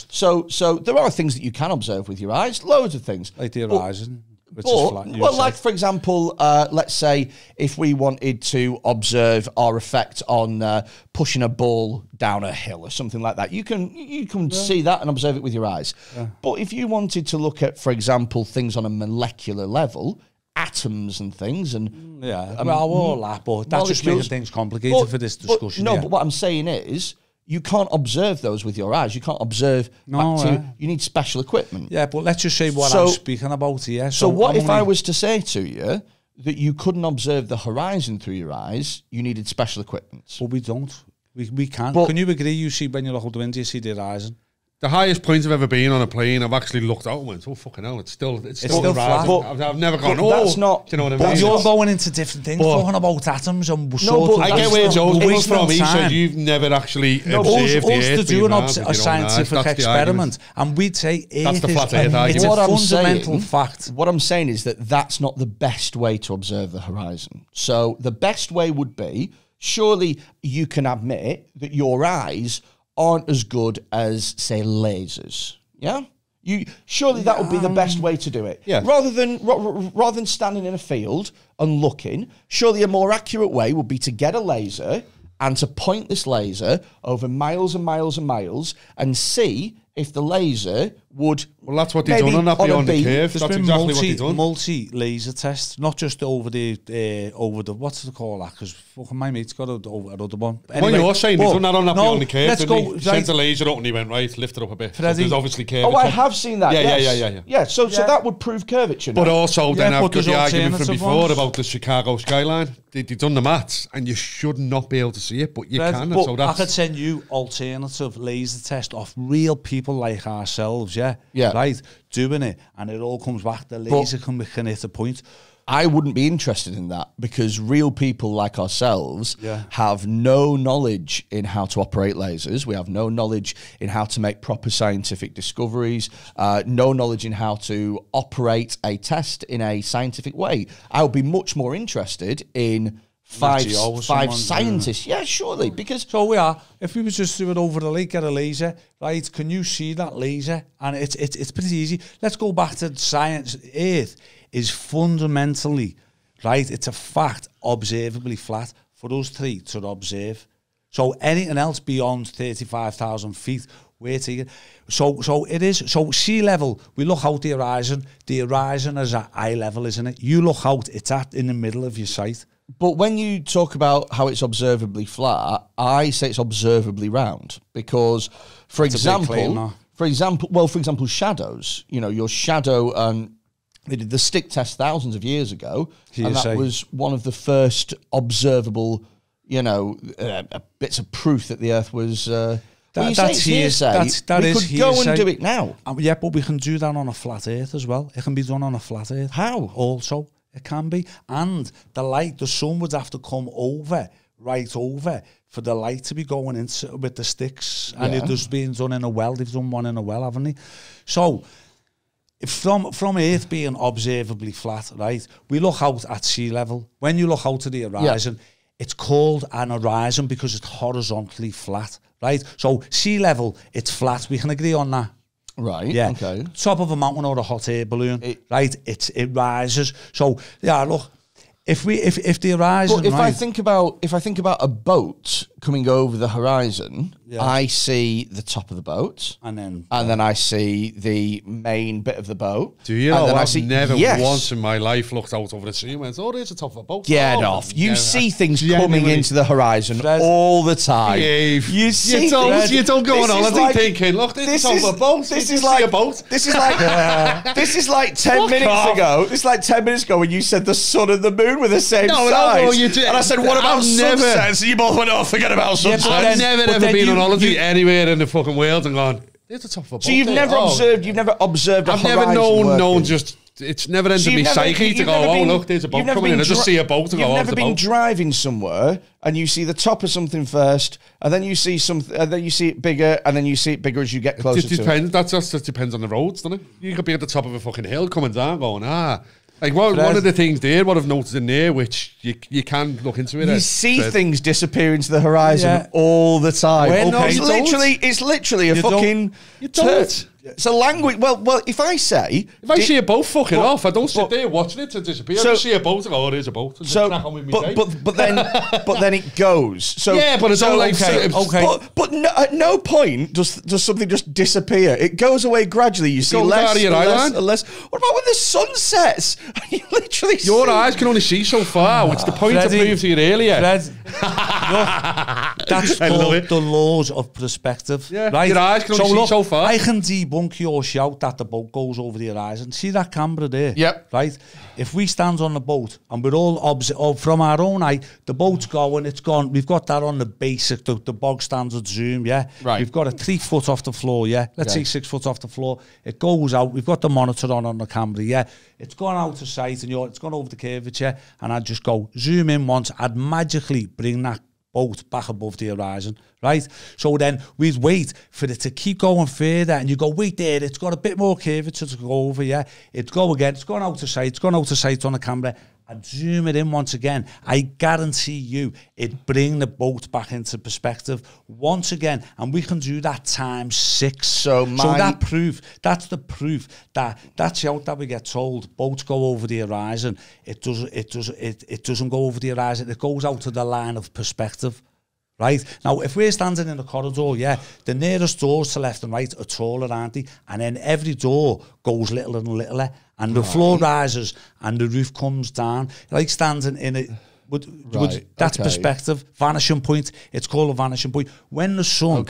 so there are things that you can observe with your eyes. Loads of things. Like the But- horizon, which is flat. you well, said. like for example, let's say if we wanted to observe our effect on pushing a ball down a hill or something like that, you can see that and observe it with your eyes. Yeah. But if you wanted to look at, for example, things on a molecular level, atoms and things, and yeah, well, all that, but that's just making molecules- things complicated for this discussion. But what I'm saying is, you can't observe those with your eyes. You can't observe. You need special equipment. Yeah, but let's just say what I'm speaking about here. So what if I was to say to you that you couldn't observe the horizon through your eyes? You needed special equipment. But we don't. We can't. But- Can you agree? You see when you look out the window, you see the horizon. The highest point I've ever been on a plane, I've actually looked out and went, oh, fucking hell, it's still still the flat. horizon. I've never gone, but oh, that's not- do you know what I But mean? you're going into different things, talking about atoms and but I get where Joe's coming from. He time. said you've never actually Us observed the to Earth do being an round with your a own scientific eyes. That's the argument. experiment, and we'd say That's the Earth flat Earth it's argument. a What I'm fundamental saying- fact. What I'm saying is that that's not the best way to observe the horizon. So the best way would be, surely you can admit that your eyes aren't as good as, say, lasers. Yeah? Surely that would be the best way to do it. Yeah. Rather than standing in a field and looking, surely a more accurate way would be to get a laser and to point this laser over miles and miles and miles and see if the laser would. Well, that's what they've maybe done on that on a Beyond the beam. Curve. There's That's been exactly what they've done. multi laser tests, not just over the what's it called? Because fucking my mate's got another one. What you're saying, they've done that on that Beyond the Curve, let's didn't go. he? Sent a laser up and he went, right, lift it up a bit. So Freddie- there's obviously curvature. Oh, I have seen that. Yeah, yes. yeah. So that would prove curvature. But now. also, then Yeah, I've but got there's the argument from alternative before ones. about the Chicago Skyline. They've done the maths, and you should not be able to see it, but you can. But So I that's could send you alternative laser test off real people like ourselves, yeah, right, doing it, and it all comes back. The laser can hit a point. I wouldn't be interested in that because real people like ourselves Yeah. have no knowledge in how to operate lasers. We have no knowledge in how to make proper scientific discoveries, no knowledge in how to operate a test in a scientific way. I would be much more interested in five scientists. Yeah, surely, because So we are. If we was just do it over the lake, get a laser, right? Can you see that laser? And it's pretty easy. Let's go back to science. Earth is fundamentally, right? It's a fact, observably flat for us three to observe. So anything else beyond 35,000 feet, we're taking. So it is. So sea level, we look out the horizon. The horizon is at eye level, isn't it? You look out, it's in the middle of your sight. But when you talk about how it's observably flat, I say it's observably round because, for That's a big claim, example, shadows. You know, your shadow. They did the stick test thousands of years ago, and that was one of the first observable, bits of proof that the Earth was. That's hearsay. We could go and do it now. Yeah, but we can do that on a flat Earth as well. It can be done on a flat Earth. How? Also, it can be. And the sun would have to come right over, for the light to be going into with the sticks. And it was being done in a well. They've done one in a well, haven't they? So, from Earth being observably flat, right, we look out at sea level. When you look out to the horizon, it's called an horizon because it's horizontally flat, right? So sea level, it's flat. We can agree on that. Right. Yeah. Okay. Top of a mountain or a hot air balloon, right? It rises. So yeah, look, if the horizon. But if I think about a boat coming over the horizon, I see the top of the boat, and then I see the main bit of the boat. Do you and know? then I've never once in my life looked out over the sea and went, "Oh, there's the top of a boat." Get off! You see things coming into the horizon all the time. You see things. You don't go on holiday thinking, "Look, there's the top of a boat." This is like a boat. This is like this is like 10 minutes ago. This is like 10 minutes ago when you said the sun and the moon were the same size. You did. And I said, "What about sunsets?" And you both went, "Oh, forget about sunsets. I've never ever been on holiday anywhere in the fucking world and gone, there's the top of a boat. So you've never observed a I've horizon never known working. just, it's never entered me psyche to go, oh, look, there's a boat coming in. I just see a boat and go, oh, You've never been boat. driving somewhere and you see the top of something first, and then you see something, and then you see it bigger, and then you see it bigger as you get closer to it. That just depends on the roads, doesn't it? You could be at the top of a fucking hill coming down going, Like one of the things there, what I've noticed in there, which you can look into it. You see things disappear into the horizon all the time. It's literally a fucking. You don't. It's a language. Well, if I see a boat fucking off, I don't sit there watching it to disappear. I just see a boat and go, oh, there's a boat. And just crack on with me but then it goes. So yeah, but it's all like But at no point does something just disappear. It goes away gradually. You see less and less. What about when the sun sets? You literally your eyes can only see so far, which the point I proved to you earlier. That's called the laws of perspective. Yeah, right? Your eyes can only see so far. I can debunk your shout that the boat goes over the horizon. See that camera there? Yep. Right? If we stand on the boat and we're all from our own eye, the boat's going, it's gone. We've got that on the basic, the bog standard zoom, yeah? Right. We've got it 3 foot off the floor, yeah? Let's say 6 foot off the floor. It goes out. We've got the monitor on the camera, yeah? It's gone out of sight and it's gone over the curvature, and I'd just go zoom in once. I'd magically bring that boat back above the horizon, right? So then we'd wait for it to keep going further, and you go, wait there, it's got a bit more curvature to go over, yeah? It'd go again, it's gone out of sight on the camera. I'd zoom it in once again. I guarantee you it'd bring the boat back into perspective once again, and we can do that times 6. So that's the proof that's out that we get told boats go over the horizon. It doesn't go over the horizon. It goes out to the line of perspective. Right? Now, if we're standing in a corridor, yeah, the nearest doors to left and right are taller, aren't they? And then every door goes littler and littler, and the floor rises and the roof comes down. Like standing in it. That's perspective, vanishing point. It's called a vanishing point. When the sun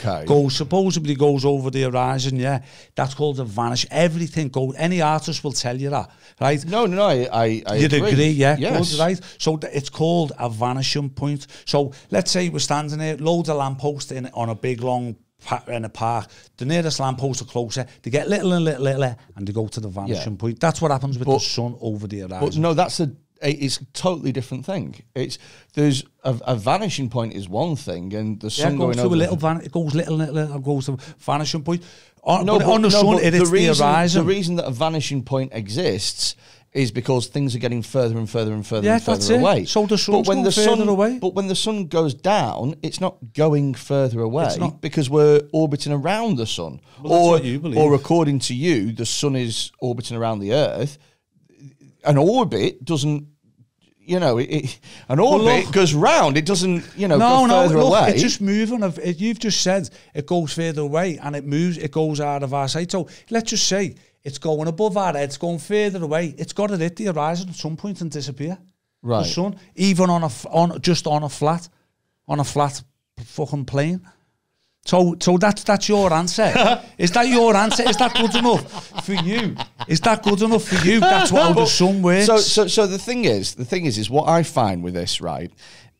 supposedly goes over the horizon, yeah, that's called a vanish. Everything goes. Any artist will tell you that, right? No, I You'd agree, yeah? Yes. Good, right? So it's called a vanishing point. So let's say we're standing there, loads of lampposts on a big long in a park. The nearest lampposts are closer. They get littler and littler, and they go to the vanishing point. That's what happens with the sun over the horizon. But no, it's a totally different thing. There's a vanishing point is one thing, and the sun going over. It goes little, and goes to vanishing point. On the sun, it is the horizon. The reason that a vanishing point exists is because things are getting further and further and further and further away. So the sun's going further away. But when the sun goes down, it's not going further away because we're orbiting around the sun. Well, that's what you believe. Or according to you, the sun is orbiting around the Earth. An orbit doesn't, an orbit goes round. It doesn't, go further away. It's just moving. You've just said it goes further away and it moves. It goes out of our sight. So let's just say it's going above our head. It's going further away. It's got to hit the horizon at some point and disappear. Right. The sun, even on a flat fucking plane. So that's your answer. Is that your answer? Is that good enough for you? Is that good enough for you? That's how the sun works. So the thing is what I find with this, right,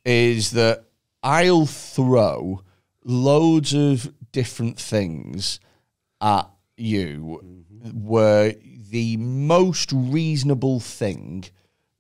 is that I'll throw loads of different things at you where the most reasonable thing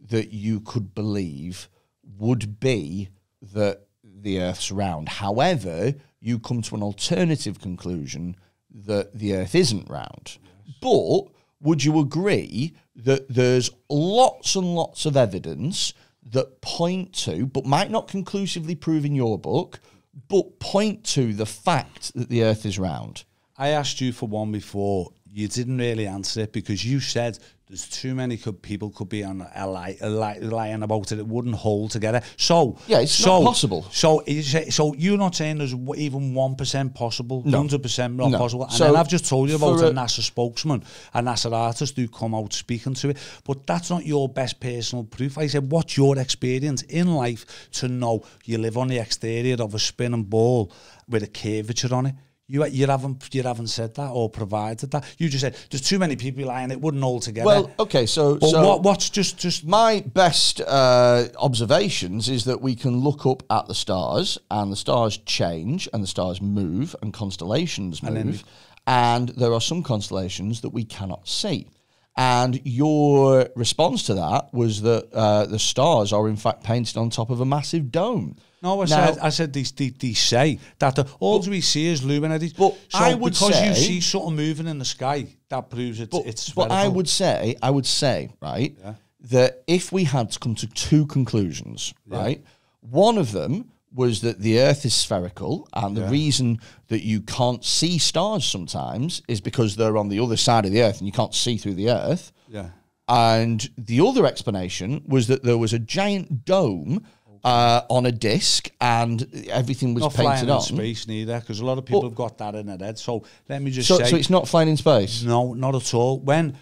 that you could believe would be that the Earth's round. However, you come to an alternative conclusion that the Earth isn't round. Yes. But would you agree that there's lots and lots of evidence that point to, but might not conclusively prove in your book, but point to the fact that the Earth is round? I asked you for one before. You didn't really answer it because you said there's too many people could be on lying about it. It wouldn't hold together. So yeah, it's not possible. So you're not saying there's even 1% possible, 100% not possible. And so then I've just told you about a NASA spokesman, a NASA artist who come out speaking to it. But that's not your best personal proof. I said, what's your experience in life to know you live on the exterior of a spinning ball with a curvature on it? You haven't said that or provided that. You just said there's too many people lying. It wouldn't all together. Well, okay, so what's just my best observations is that we can look up at the stars, and the stars change, and the stars move, and constellations move, and there are some constellations that we cannot see. And your response to that was that the stars are in fact painted on top of a massive dome. No, I said they say that all we see is luminaries. But so I would because say, you see something moving in the sky, that proves it's spherical. But I would say, right, that if we had to come to two conclusions, right, one of them was that the Earth is spherical, and the reason that you can't see stars sometimes is because they're on the other side of the Earth and you can't see through the Earth. Yeah. And the other explanation was that there was a giant dome on a disc, and everything was not painted flying on. in space neither, because a lot of people have got that in their head. So let me just say, so it's not flying in space. No, not at all. When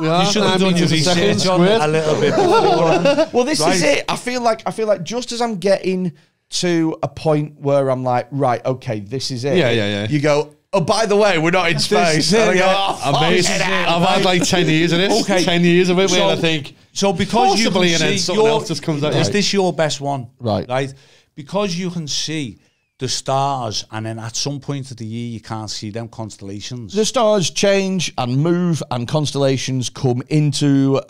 you should have done your research on it a little bit before. Well, this is it. I feel like just as I'm getting to a point where I'm like, right, okay, this is it. Yeah. You go, oh, by the way, we're not in space. And I go, oh, amazing. I've had like 10 years of this. Okay. 10 years of it where I think. So because you can and then see, something else just comes out. Is this your best one? Right. Because you can see the stars, and then at some point of the year you can't see them constellations. The stars change and move, and constellations come into,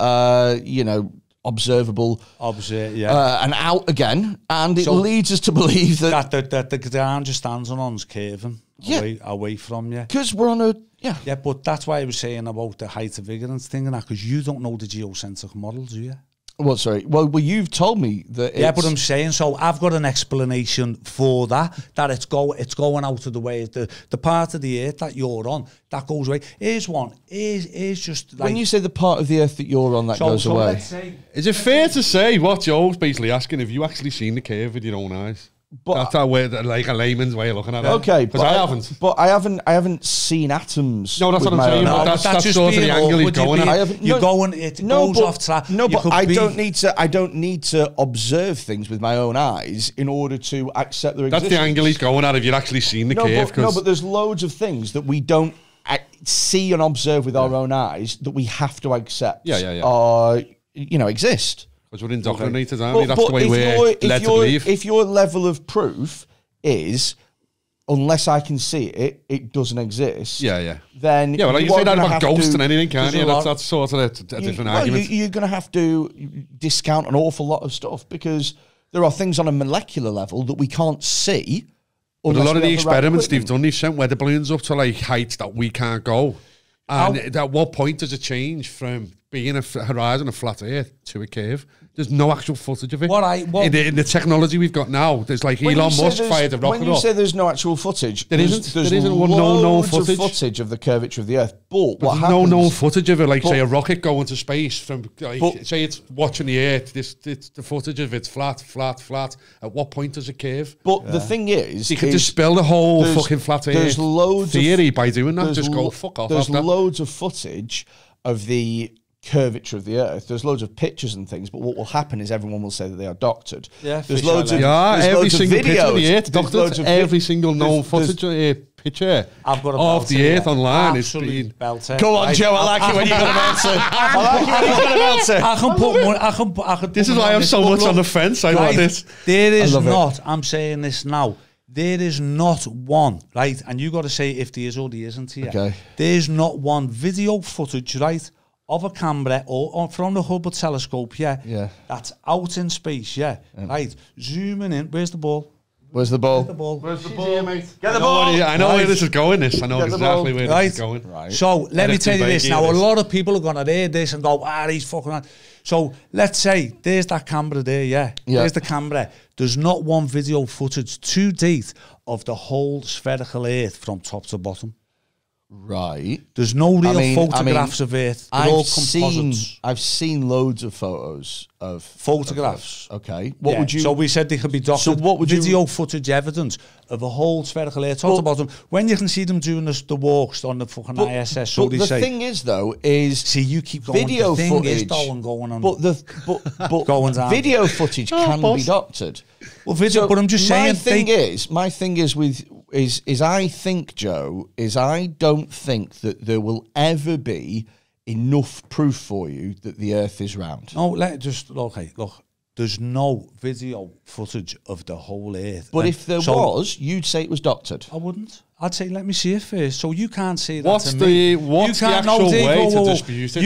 observable, and out again, and it leads us to believe that the ground just stands on us curving away from you. Because we're on a yeah, but that's why I was saying about the height of ignorance thing and that, because you don't know the geocentric model, do you? Well, sorry. Well, you've told me that. Yeah, but I'm saying, so I've got an explanation for that it's going out of the way. The part of the Earth that you're on that goes away. Here's one. Here's just like, when you say the part of the Earth that you're on that goes away. Let's say, is it fair to say what Joe's basically asking? Have you actually seen the curve with your own eyes? But that's our way, like a layman's way of looking at it. Okay, because I haven't. But I haven't seen atoms. No, that's what I'm saying. No, that's just sort of the angle he's going at. You're going. It goes off track. No, but I don't need to observe things with my own eyes in order to accept their existence. That's the angle he's going at. If you've actually seen the curve, but there's loads of things that we don't see and observe with our own eyes that we have to accept. Exist. Because we're indoctrinated, aren't we? That's the way we're led to believe. If your level of proof is, unless I can see it, it doesn't exist. Then well, like you say that about ghosts and anything, can't you? That's sort of a different argument. You're going to have to discount an awful lot of stuff because there are things on a molecular level that we can't see. But a lot of the experiments they've done, they've sent weather balloons up to like heights that we can't go. And at what point does it change from being a horizon, a flat Earth, to a curve? There's no actual footage of it. In the technology we've got now, there's like Elon Musk fired a rocket up. When you say there's no actual footage, there isn't no footage. Of footage of the curvature of the Earth. But what happens? No known footage of it. Like say a rocket going to space from, say it's watching the Earth. The footage of it's flat. At what point does it curve? But the thing is, you can dispel the whole fucking flat Earth theory by doing that. Just go fuck off. There's loads of footage of the curvature of the Earth. There's loads of pictures and things, but what will happen is everyone will say that they are doctored. There's loads of every single picture of the Earth doctored. Every single known footage picture of the Earth online is being belter. Go on, Joe. I like it when you're going to answer. I can. This is why I'm so much on the fence. I love this. There is not. I'm saying this now. There is not one, right? And you got to say if there is or there isn't here. Okay. There's not one video footage, right, of a camera or from the Hubble telescope, that's out in space, right? Zooming in. Where's the ball? Where's the ball? Where's the ball, mate? Get the ball. I know where this is going. I know exactly where this is going. Right. So let me tell you this. Now, a lot of people are going to hear this and go, he's fucking on. So let's say there's that camera there, There's the camera. There's not one video footage to date of the whole spherical Earth from top to bottom. Right. There's no real photographs of it. They're all composites. I've seen loads of photos of photographs. Okay. What would you? So we said they could be doctored. So what would video footage evidence of a whole spherical Earth top to bottom when you can see them doing the walks on the fucking ISS? So but the thing is, though, is see you keep going. Video the thing footage is going on. But going down. Video footage can be doctored. Well, video. But I'm just saying. My thing is with is I think, Joe, is I don't think that there will ever be enough proof for you that the Earth is round. No, look. There's no video footage of the whole Earth. But if there was, you'd say it was doctored. I wouldn't. I'd say, let me see it first. So you can't say that What's to me. What's the actual way to dispute it?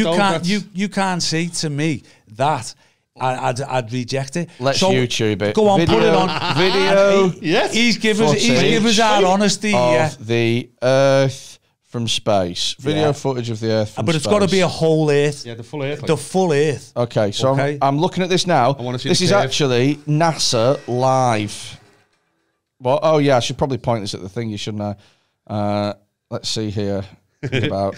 You can't say to me that. I'd reject it. Let's so YouTube it. Go on, video, put it on. Video. Yes. He's give us our honesty. Of the Earth from space. Video footage of the Earth from space. But it's got to be a whole Earth. Yeah, the full Earth. The full Earth. Okay, so I'm looking at this now. I want to see this is actually NASA live. Well, oh yeah, I should probably point this at the thing. You shouldn't. Let's see here. About.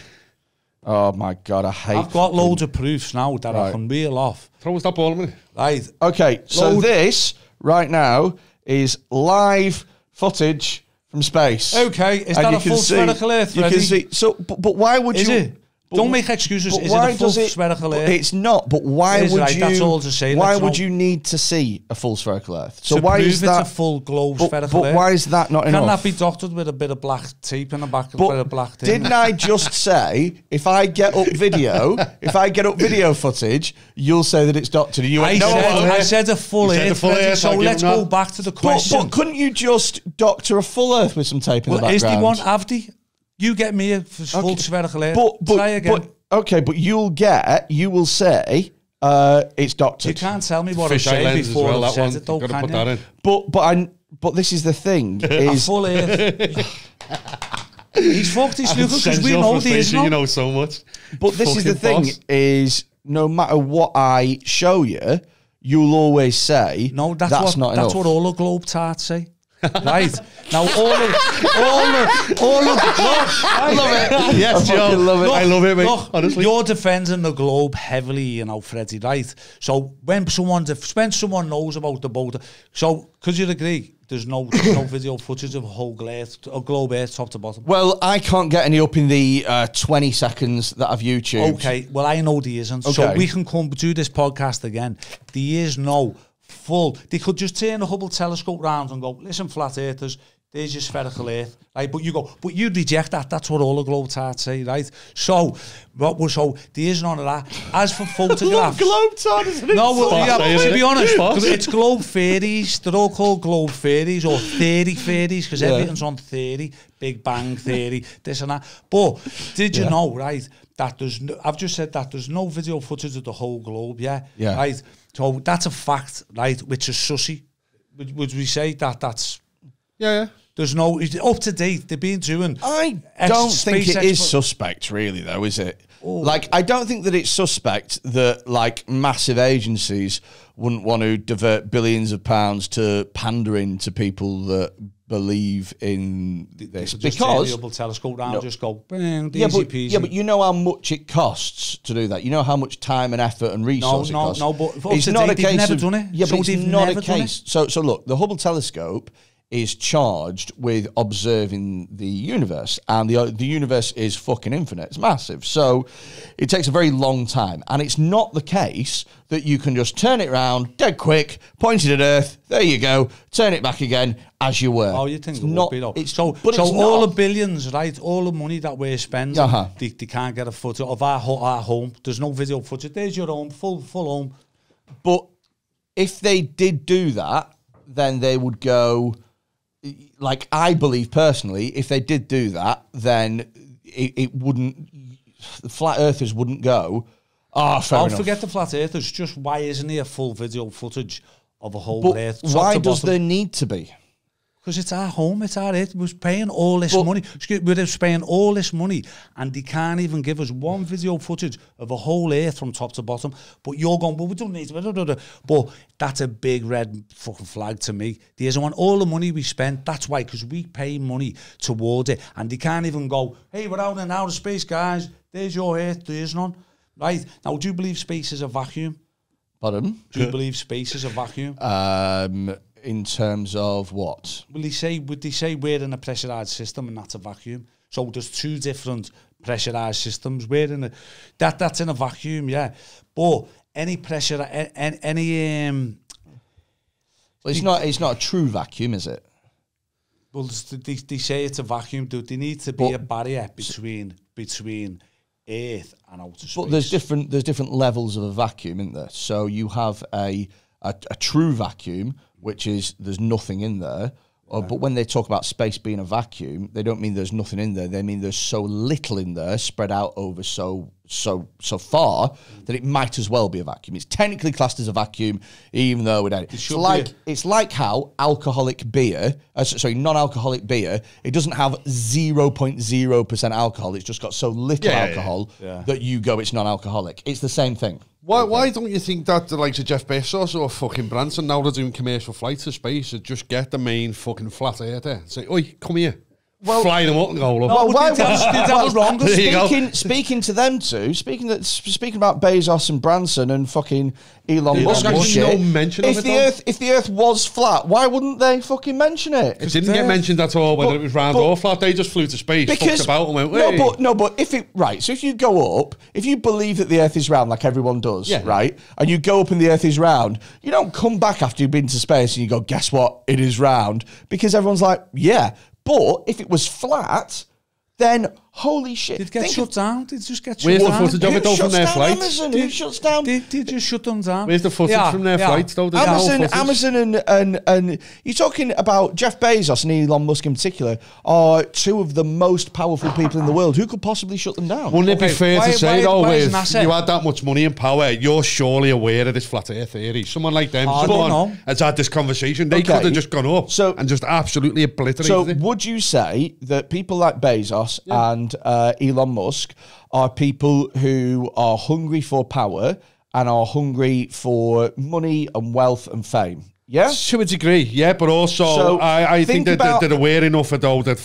Oh my God, I hate. I've got loads of proofs now that I can reel off. Throw us that ball, man. Right. Okay, so this right now is live footage from space. Okay, is that a full spherical Earth? You can see. So, but why would is you? It? Don't make excuses. Is it a full spherical Earth? It's not. But why would you? That's all to say. Why would you need to see a full spherical Earth? So why is that a full globe spherical Earth? But why is that not enough? Can that be doctored with a bit of black tape in the back of a black thing? Didn't I just say if I get up video, footage, you'll say that it's doctored? You went, I said a full Earth. So let's go back to the question. But couldn't you just doctor a full Earth with some tape in the background? Is the one Avdi? You get me a full spherical Earth. Try again. But you will say it's doctored. You can't tell me what I say before I said it, though, can you? But this is the thing. Is full Earth. He's fucked his snooker because we know these. You know so much. But this is the thing: is no matter what I show you, you'll always say no. That's not enough. That's what all the globe tarts say. Right now, all of I love it. Yes, Joe. I love it, mate. Look, honestly, you're defending the globe heavily, you know, Freddie. Right. So when someone knows about the boat, so could you agree? There's no video footage of a whole globe Earth top to bottom. Well, I can't get any up in the 20 seconds that I've YouTubed. Okay. Well, I know there isn't. Okay. So we can come do this podcast again. There is no full. They could just turn the Hubble telescope round and go, listen, flat earthers, there's your spherical Earth, right? But you reject that. That's what all the globe tarts say, right? So there is none of that. As for photographs, globe tarts. To be honest, it's globe theories. They're all called globe theories or theory theories because everything's on theory, Big Bang theory, this and that. But did you know, right? That I've just said that there's no video footage of the whole globe, right? So that's a fact, right? Which is sussy. Would we say that's... Yeah. There's no... Up to date, they've been doing... I don't think it is suspect, really, though, is it? Oh. Like, I don't think that it's suspect that, like, massive agencies wouldn't want to divert billions of pounds to pandering to people that believe in this. Just because... the Hubble telescope round, just go, bang, easy peasy. Yeah, but you know how much it costs to do that. You know how much time and effort and resource it costs. No, but it's not a case never done it. Yeah, but it's not a case. So look, the Hubble telescope is charged with observing the universe, and the universe is fucking infinite. It's massive, so it takes a very long time, and it's not the case that you can just turn it around dead quick, point it at Earth, there you go, turn it back again as you were. Oh, you think it would be though? So all the billions, right, all the money that we're spending, they can't get a footage of our home. There's no video footage. There's your home, full home. But if they did do that, then they would go... Like, I believe personally, if they did do that, then it wouldn't... The flat earthers wouldn't go, fair enough. Forget the flat earthers. Just why isn't there full video footage of a whole Earth? Why does there need to be? Because it's our home, it's our Earth. We're paying all this money. We're paying all this money, and they can't even give us one video footage of a whole Earth from top to bottom. But you're going, well, we don't need to. But that's a big red fucking flag to me. There isn't one. All the money we spent, that's why, because we pay money towards it, and they can't even go, hey, we're out in outer space, guys. There's your Earth. There's none. Right? Now, do you believe space is a vacuum? Pardon? Do you believe space is a vacuum? In terms of what? Would they say we're in a pressurized system and that's a vacuum? So there's two different pressurized systems. We're in that's in a vacuum, yeah. But any pressure, any well, it's not a true vacuum, is it? Well, they say it's a vacuum. Do they need to be a barrier between Earth and outer space? But there's different levels of a vacuum, isn't there? So you have a true vacuum, which is there's nothing in there. But when they talk about space being a vacuum, they don't mean there's nothing in there. They mean there's so little in there, spread out over so far that it might as well be a vacuum. It's technically classed as a vacuum, even though it's like how alcoholic beer, non-alcoholic beer, it doesn't have 0.0% alcohol. It's just got so little alcohol that you go, it's non-alcoholic. It's the same thing. Why don't you think that the likes of Jeff Bezos or fucking Branson, now they're doing commercial flights to space, would just get the main fucking flat earther and say, oi, come here. Well, fly them up and go, look. Speaking to them two, speaking about Bezos and Branson and fucking Elon Musk and shit, if the Earth was flat, why wouldn't they fucking mention it? It didn't get mentioned at all whether it was round or flat. They just flew to space, fucked about and went, hey. But so if you go up, if you believe that the Earth is round like everyone does, right, and you go up and the Earth is round, you don't come back after you've been to space and you go, guess what, it is round, because everyone's like, yeah. But if it was flat, then holy shit. Did it get shut down? Did it just get shut down? Where's the footage of it though from their flights? Amazon? Who shuts down? Did just shut them down? Where's the footage from their flights though? Amazon and you're talking about Jeff Bezos and Elon Musk in particular are two of the most powerful people in the world. Who could possibly shut them down? Wouldn't it be fair to say though, with you had that much money and power, you're surely aware of this flat earth theory. Someone like them, someone has had this conversation, they could have just gone up and just absolutely obliterated it. So would you say that people like Bezos and Elon Musk are people who are hungry for power and are hungry for money and wealth and fame? Yeah? To a degree, yeah, but also I think that they're aware enough of though that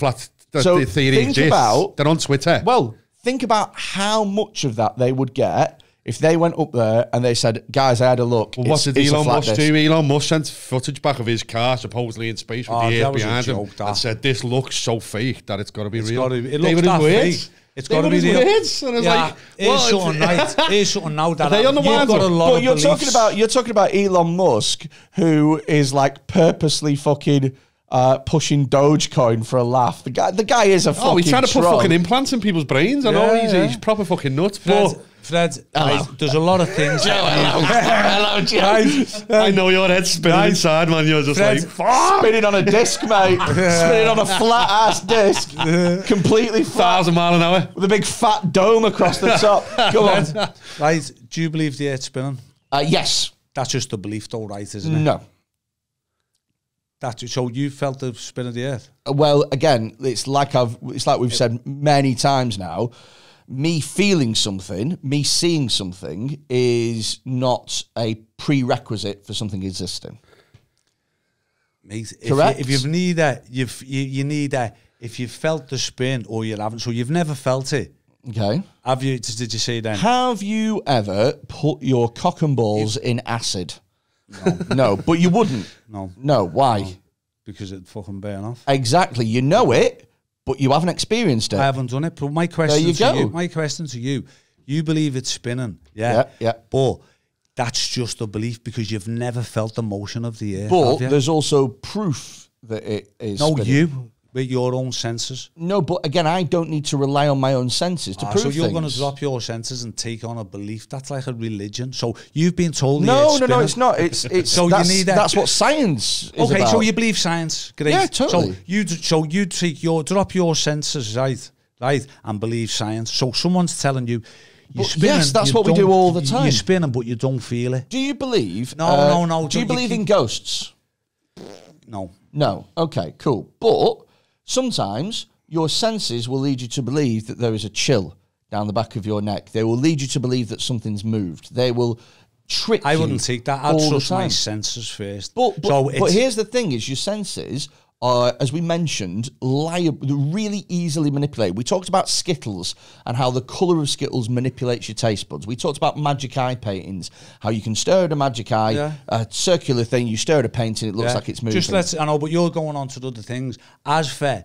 the theory exists. They're on Twitter. Well, think about how much of that they would get if they went up there and they said, guys, I had a look. Well, what did Elon Musk do? Elon Musk sent footage back of his car, supposedly in space with the Earth behind him, and said, this looks so fake that it's got to be real. It looks that fake. It's got to be real. And it's like, here's something now that you've got a lot of you're talking about Elon Musk, who is like purposely fucking pushing Dogecoin for a laugh. The guy is a fucking he's trying to put fucking implants in people's brains. I know he's proper fucking nuts. Fred, there's a lot of things. Hello, Joe. I know your head's spinning inside, man. You're just Fred, spinning on a disc, mate. Spinning on a flat ass disc, completely flat, 1,000 miles an hour, with a big fat dome across the top. Go on. Right? Do you believe the Earth's spinning? Yes. That's just a belief, though, right? Isn't it? No. So you felt the spin of the Earth? Well, again, it's like we've said many times now. Me feeling something, me seeing something is not a prerequisite for something existing. Mate, correct. If you've neither, you need if you've felt the spin or you haven't, so you've never felt it. Okay. Have you? Did you say then? Have you ever put your cock and balls in acid? No. No, but you wouldn't. No. Why? No, because it'd fucking burn off. Exactly. You know it. But you haven't experienced it. I haven't done it. But my question to you, you believe it's spinning. Yeah. But that's just a belief because you've never felt the motion of the Earth. But there's also proof that it is spinning. You, with your own senses. No, but again, I don't need to rely on my own senses to prove things. So you're going to drop your senses and take on a belief. That's like a religion. So you've been told No, it's not. It's so that's what science is about. So you believe science. Great. Yeah, totally. So you drop your senses, right, and believe science. So someone's telling you, you're spinning, yes, that's what we do all the time. You're spinning, but you don't feel it. Do you believe? No. Do you believe in ghosts? No. No. Okay, cool. But sometimes your senses will lead you to believe that there is a chill down the back of your neck. They will lead you to believe that something's moved. They will trick you. I wouldn't take that. I'd trust my senses first. But here's the thing is your senses are, as we mentioned, really easily manipulated. We talked about Skittles and how the colour of Skittles manipulates your taste buds. We talked about magic eye paintings, how you can stare at a magic eye, a circular thing, you stare at a painting, it looks like it's moving. I know, but you're going on to other things. As for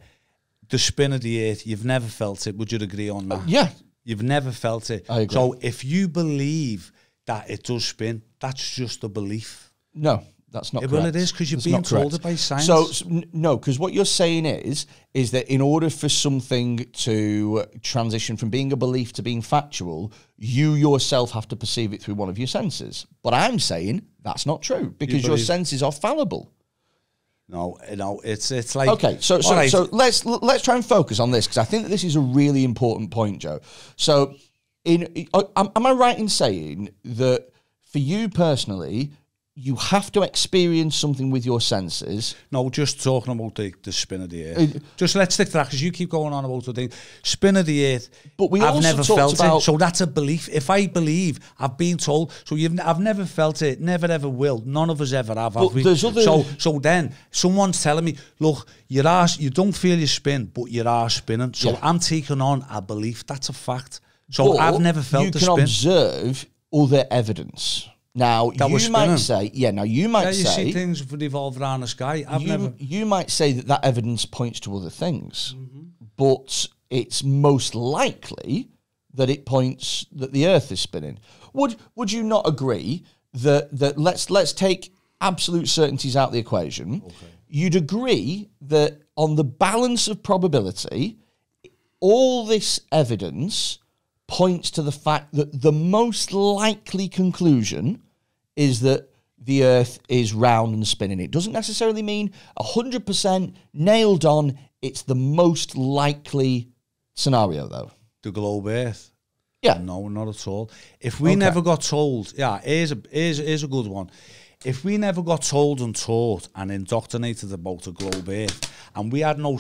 the spin of the Earth, you've never felt it. Would you agree on that? Yeah. You've never felt it. I agree. So if you believe that it does spin, that's just a belief. No. That's not Yeah, correct. well, it is, 'cause you're That's being not told correct. it by science. So, no, because what you're saying is that in order for something to transition from being a belief to being factual, you yourself have to perceive it through one of your senses. But I'm saying that's not true, because your senses are fallible. No, it's like... Okay, so let's try and focus on this, because I think that this is a really important point, Joe. So, am I right in saying that for you personally, you have to experience something with your senses? No, just talking about the spin of the earth. Just let's stick to that, because you keep going on about the thing. Spin of the earth. But we I've also never talked felt about... it, so that's a belief. If I believe, I've been told. So I've never felt it, never ever will. None of us ever have. But we? there's other... So then someone's telling me, look, you don't feel your spin, but you are spinning. So I'm taking on a belief. That's a fact. So But I've never felt the spin. You can observe other evidence. Now, you might say, you see things revolve around the sky. You might say that evidence points to other things, but it's most likely that it points that the Earth is spinning. Would you not agree that let's take absolute certainties out of the equation? Okay. You'd agree that on the balance of probability, all this evidence points to the fact that the most likely conclusion is that the Earth is round and spinning. It doesn't necessarily mean 100% nailed on. It's the most likely scenario, though. The globe Earth. Yeah. No, not at all. If we never got told, here's a good one. If we never got told and taught and indoctrinated about the globe Earth, and we had no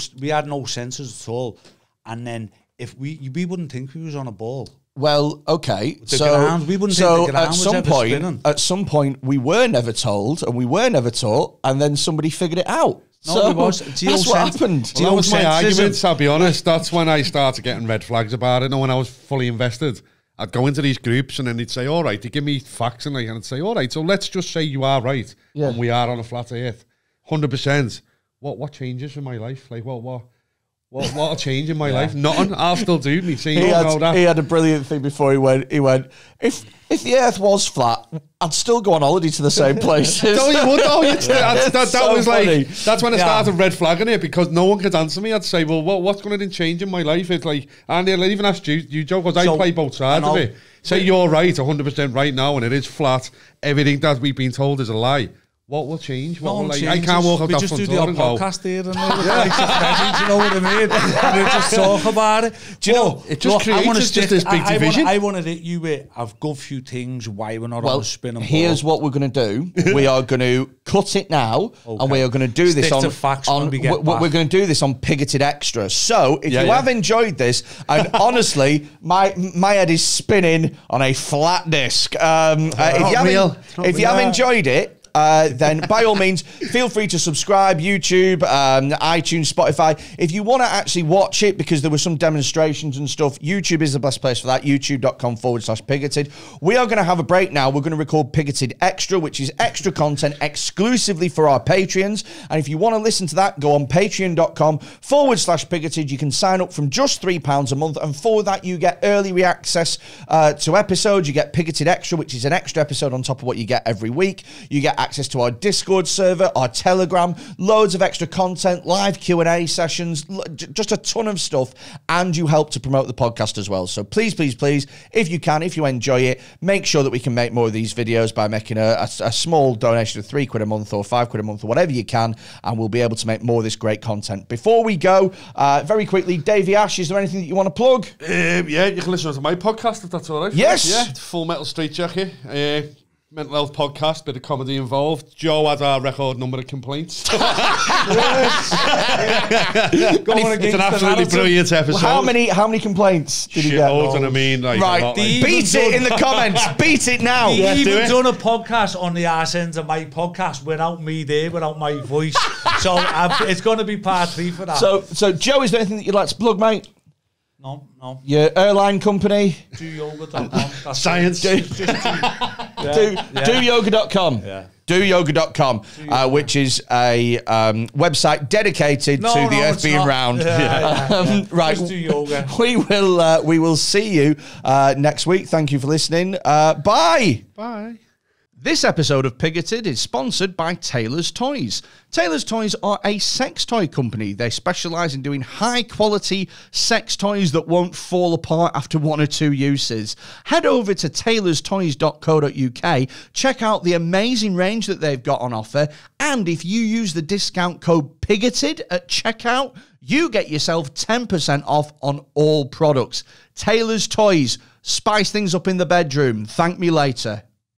senses at all, and then if we wouldn't think we was on a ball. Well, okay. We wouldn't think the ground was ever spinning. At some point, we were never told and we were never taught, and then somebody figured it out. No, it was. That's what happened. Well, that was my argument, I'll be honest. That's when I started getting red flags about it. And when I was fully invested, I'd go into these groups and then they'd say, all right, they give me facts and I'd say, all right, so let's just say you are right. Yeah. And we are on a flat earth. 100%. What changes in my life? Like, what'll change in my life? Nothing. I'll still do me. He had a brilliant thing before he went, if the Earth was flat, I'd still go on holiday to the same places. No, you would. That was funny. Like, that's when I started red flagging it, because no one could answer me. I'd say, well, what's going to change in my life? It's like, and I'll even ask you, Joe, because I play both sides of it. Say you're right, 100% right now, and it is flat. Everything that we've been told is a lie. What will change? I can't walk out that front door and go. We just do the podcast here and there. You know what I mean? And we just talk about it. Do you know? It just creates just this big division. I want to hit you with a good few things why we're not on a spinning ball. Here's what we're going to do. We are going to cut it now, and we are going to do this on. We're going to do this on Pigoted Extra. So if you have enjoyed this, and honestly, my head is spinning on a flat disc. If you have enjoyed it, then by all means, feel free to subscribe, YouTube, iTunes, Spotify. If you want to actually watch it, because there were some demonstrations and stuff, YouTube is the best place for that, youtube.com/Pigoted. We are going to have a break now. We're going to record Pigoted Extra, which is extra content exclusively for our Patreons. And if you want to listen to that, go on patreon.com/Pigoted. You can sign up from just £3 a month. And for that, you get early access to episodes. You get Pigoted Extra, which is an extra episode on top of what you get every week. You get access to our Discord server, our Telegram, loads of extra content, live Q&A sessions, just a ton of stuff, and you help to promote the podcast as well. So please, if you can, if you enjoy it, make sure that we can make more of these videos by making a small donation of £3 a month or £5 a month or whatever you can, and we'll be able to make more of this great content. Before we go, very quickly, Davey Ash, is there anything that you want to plug? Yeah, you can listen to my podcast if that's all right. Yes. Yeah, Full Metal Street Jacket. Mental health podcast, bit of comedy involved. Joe had our record number of complaints. It's an absolutely brilliant episode. Well, how many complaints did you get? And I mean, like, right, beat it in the comments. Beat it now. He even done a podcast on the arse ends of my podcast without me there, without my voice. So it's going to be part 3 for that. So Joe, is there anything that you'd like to plug, mate? No. Your airline company? DoYoga.com. Science. DoYoga.com. Yeah. DoYoga.com, which is a website dedicated to the Earth being round. Right. Just do yoga. We will see you next week. Thank you for listening. Bye. Bye. This episode of Pigoted is sponsored by Taylor's Toys. Taylor's Toys are a sex toy company. They specialise in doing high-quality sex toys that won't fall apart after 1 or 2 uses. Head over to taylorstoys.co.uk, check out the amazing range that they've got on offer, and if you use the discount code PIGOTED at checkout, you get yourself 10% off on all products. Taylor's Toys. Spice things up in the bedroom. Thank me later.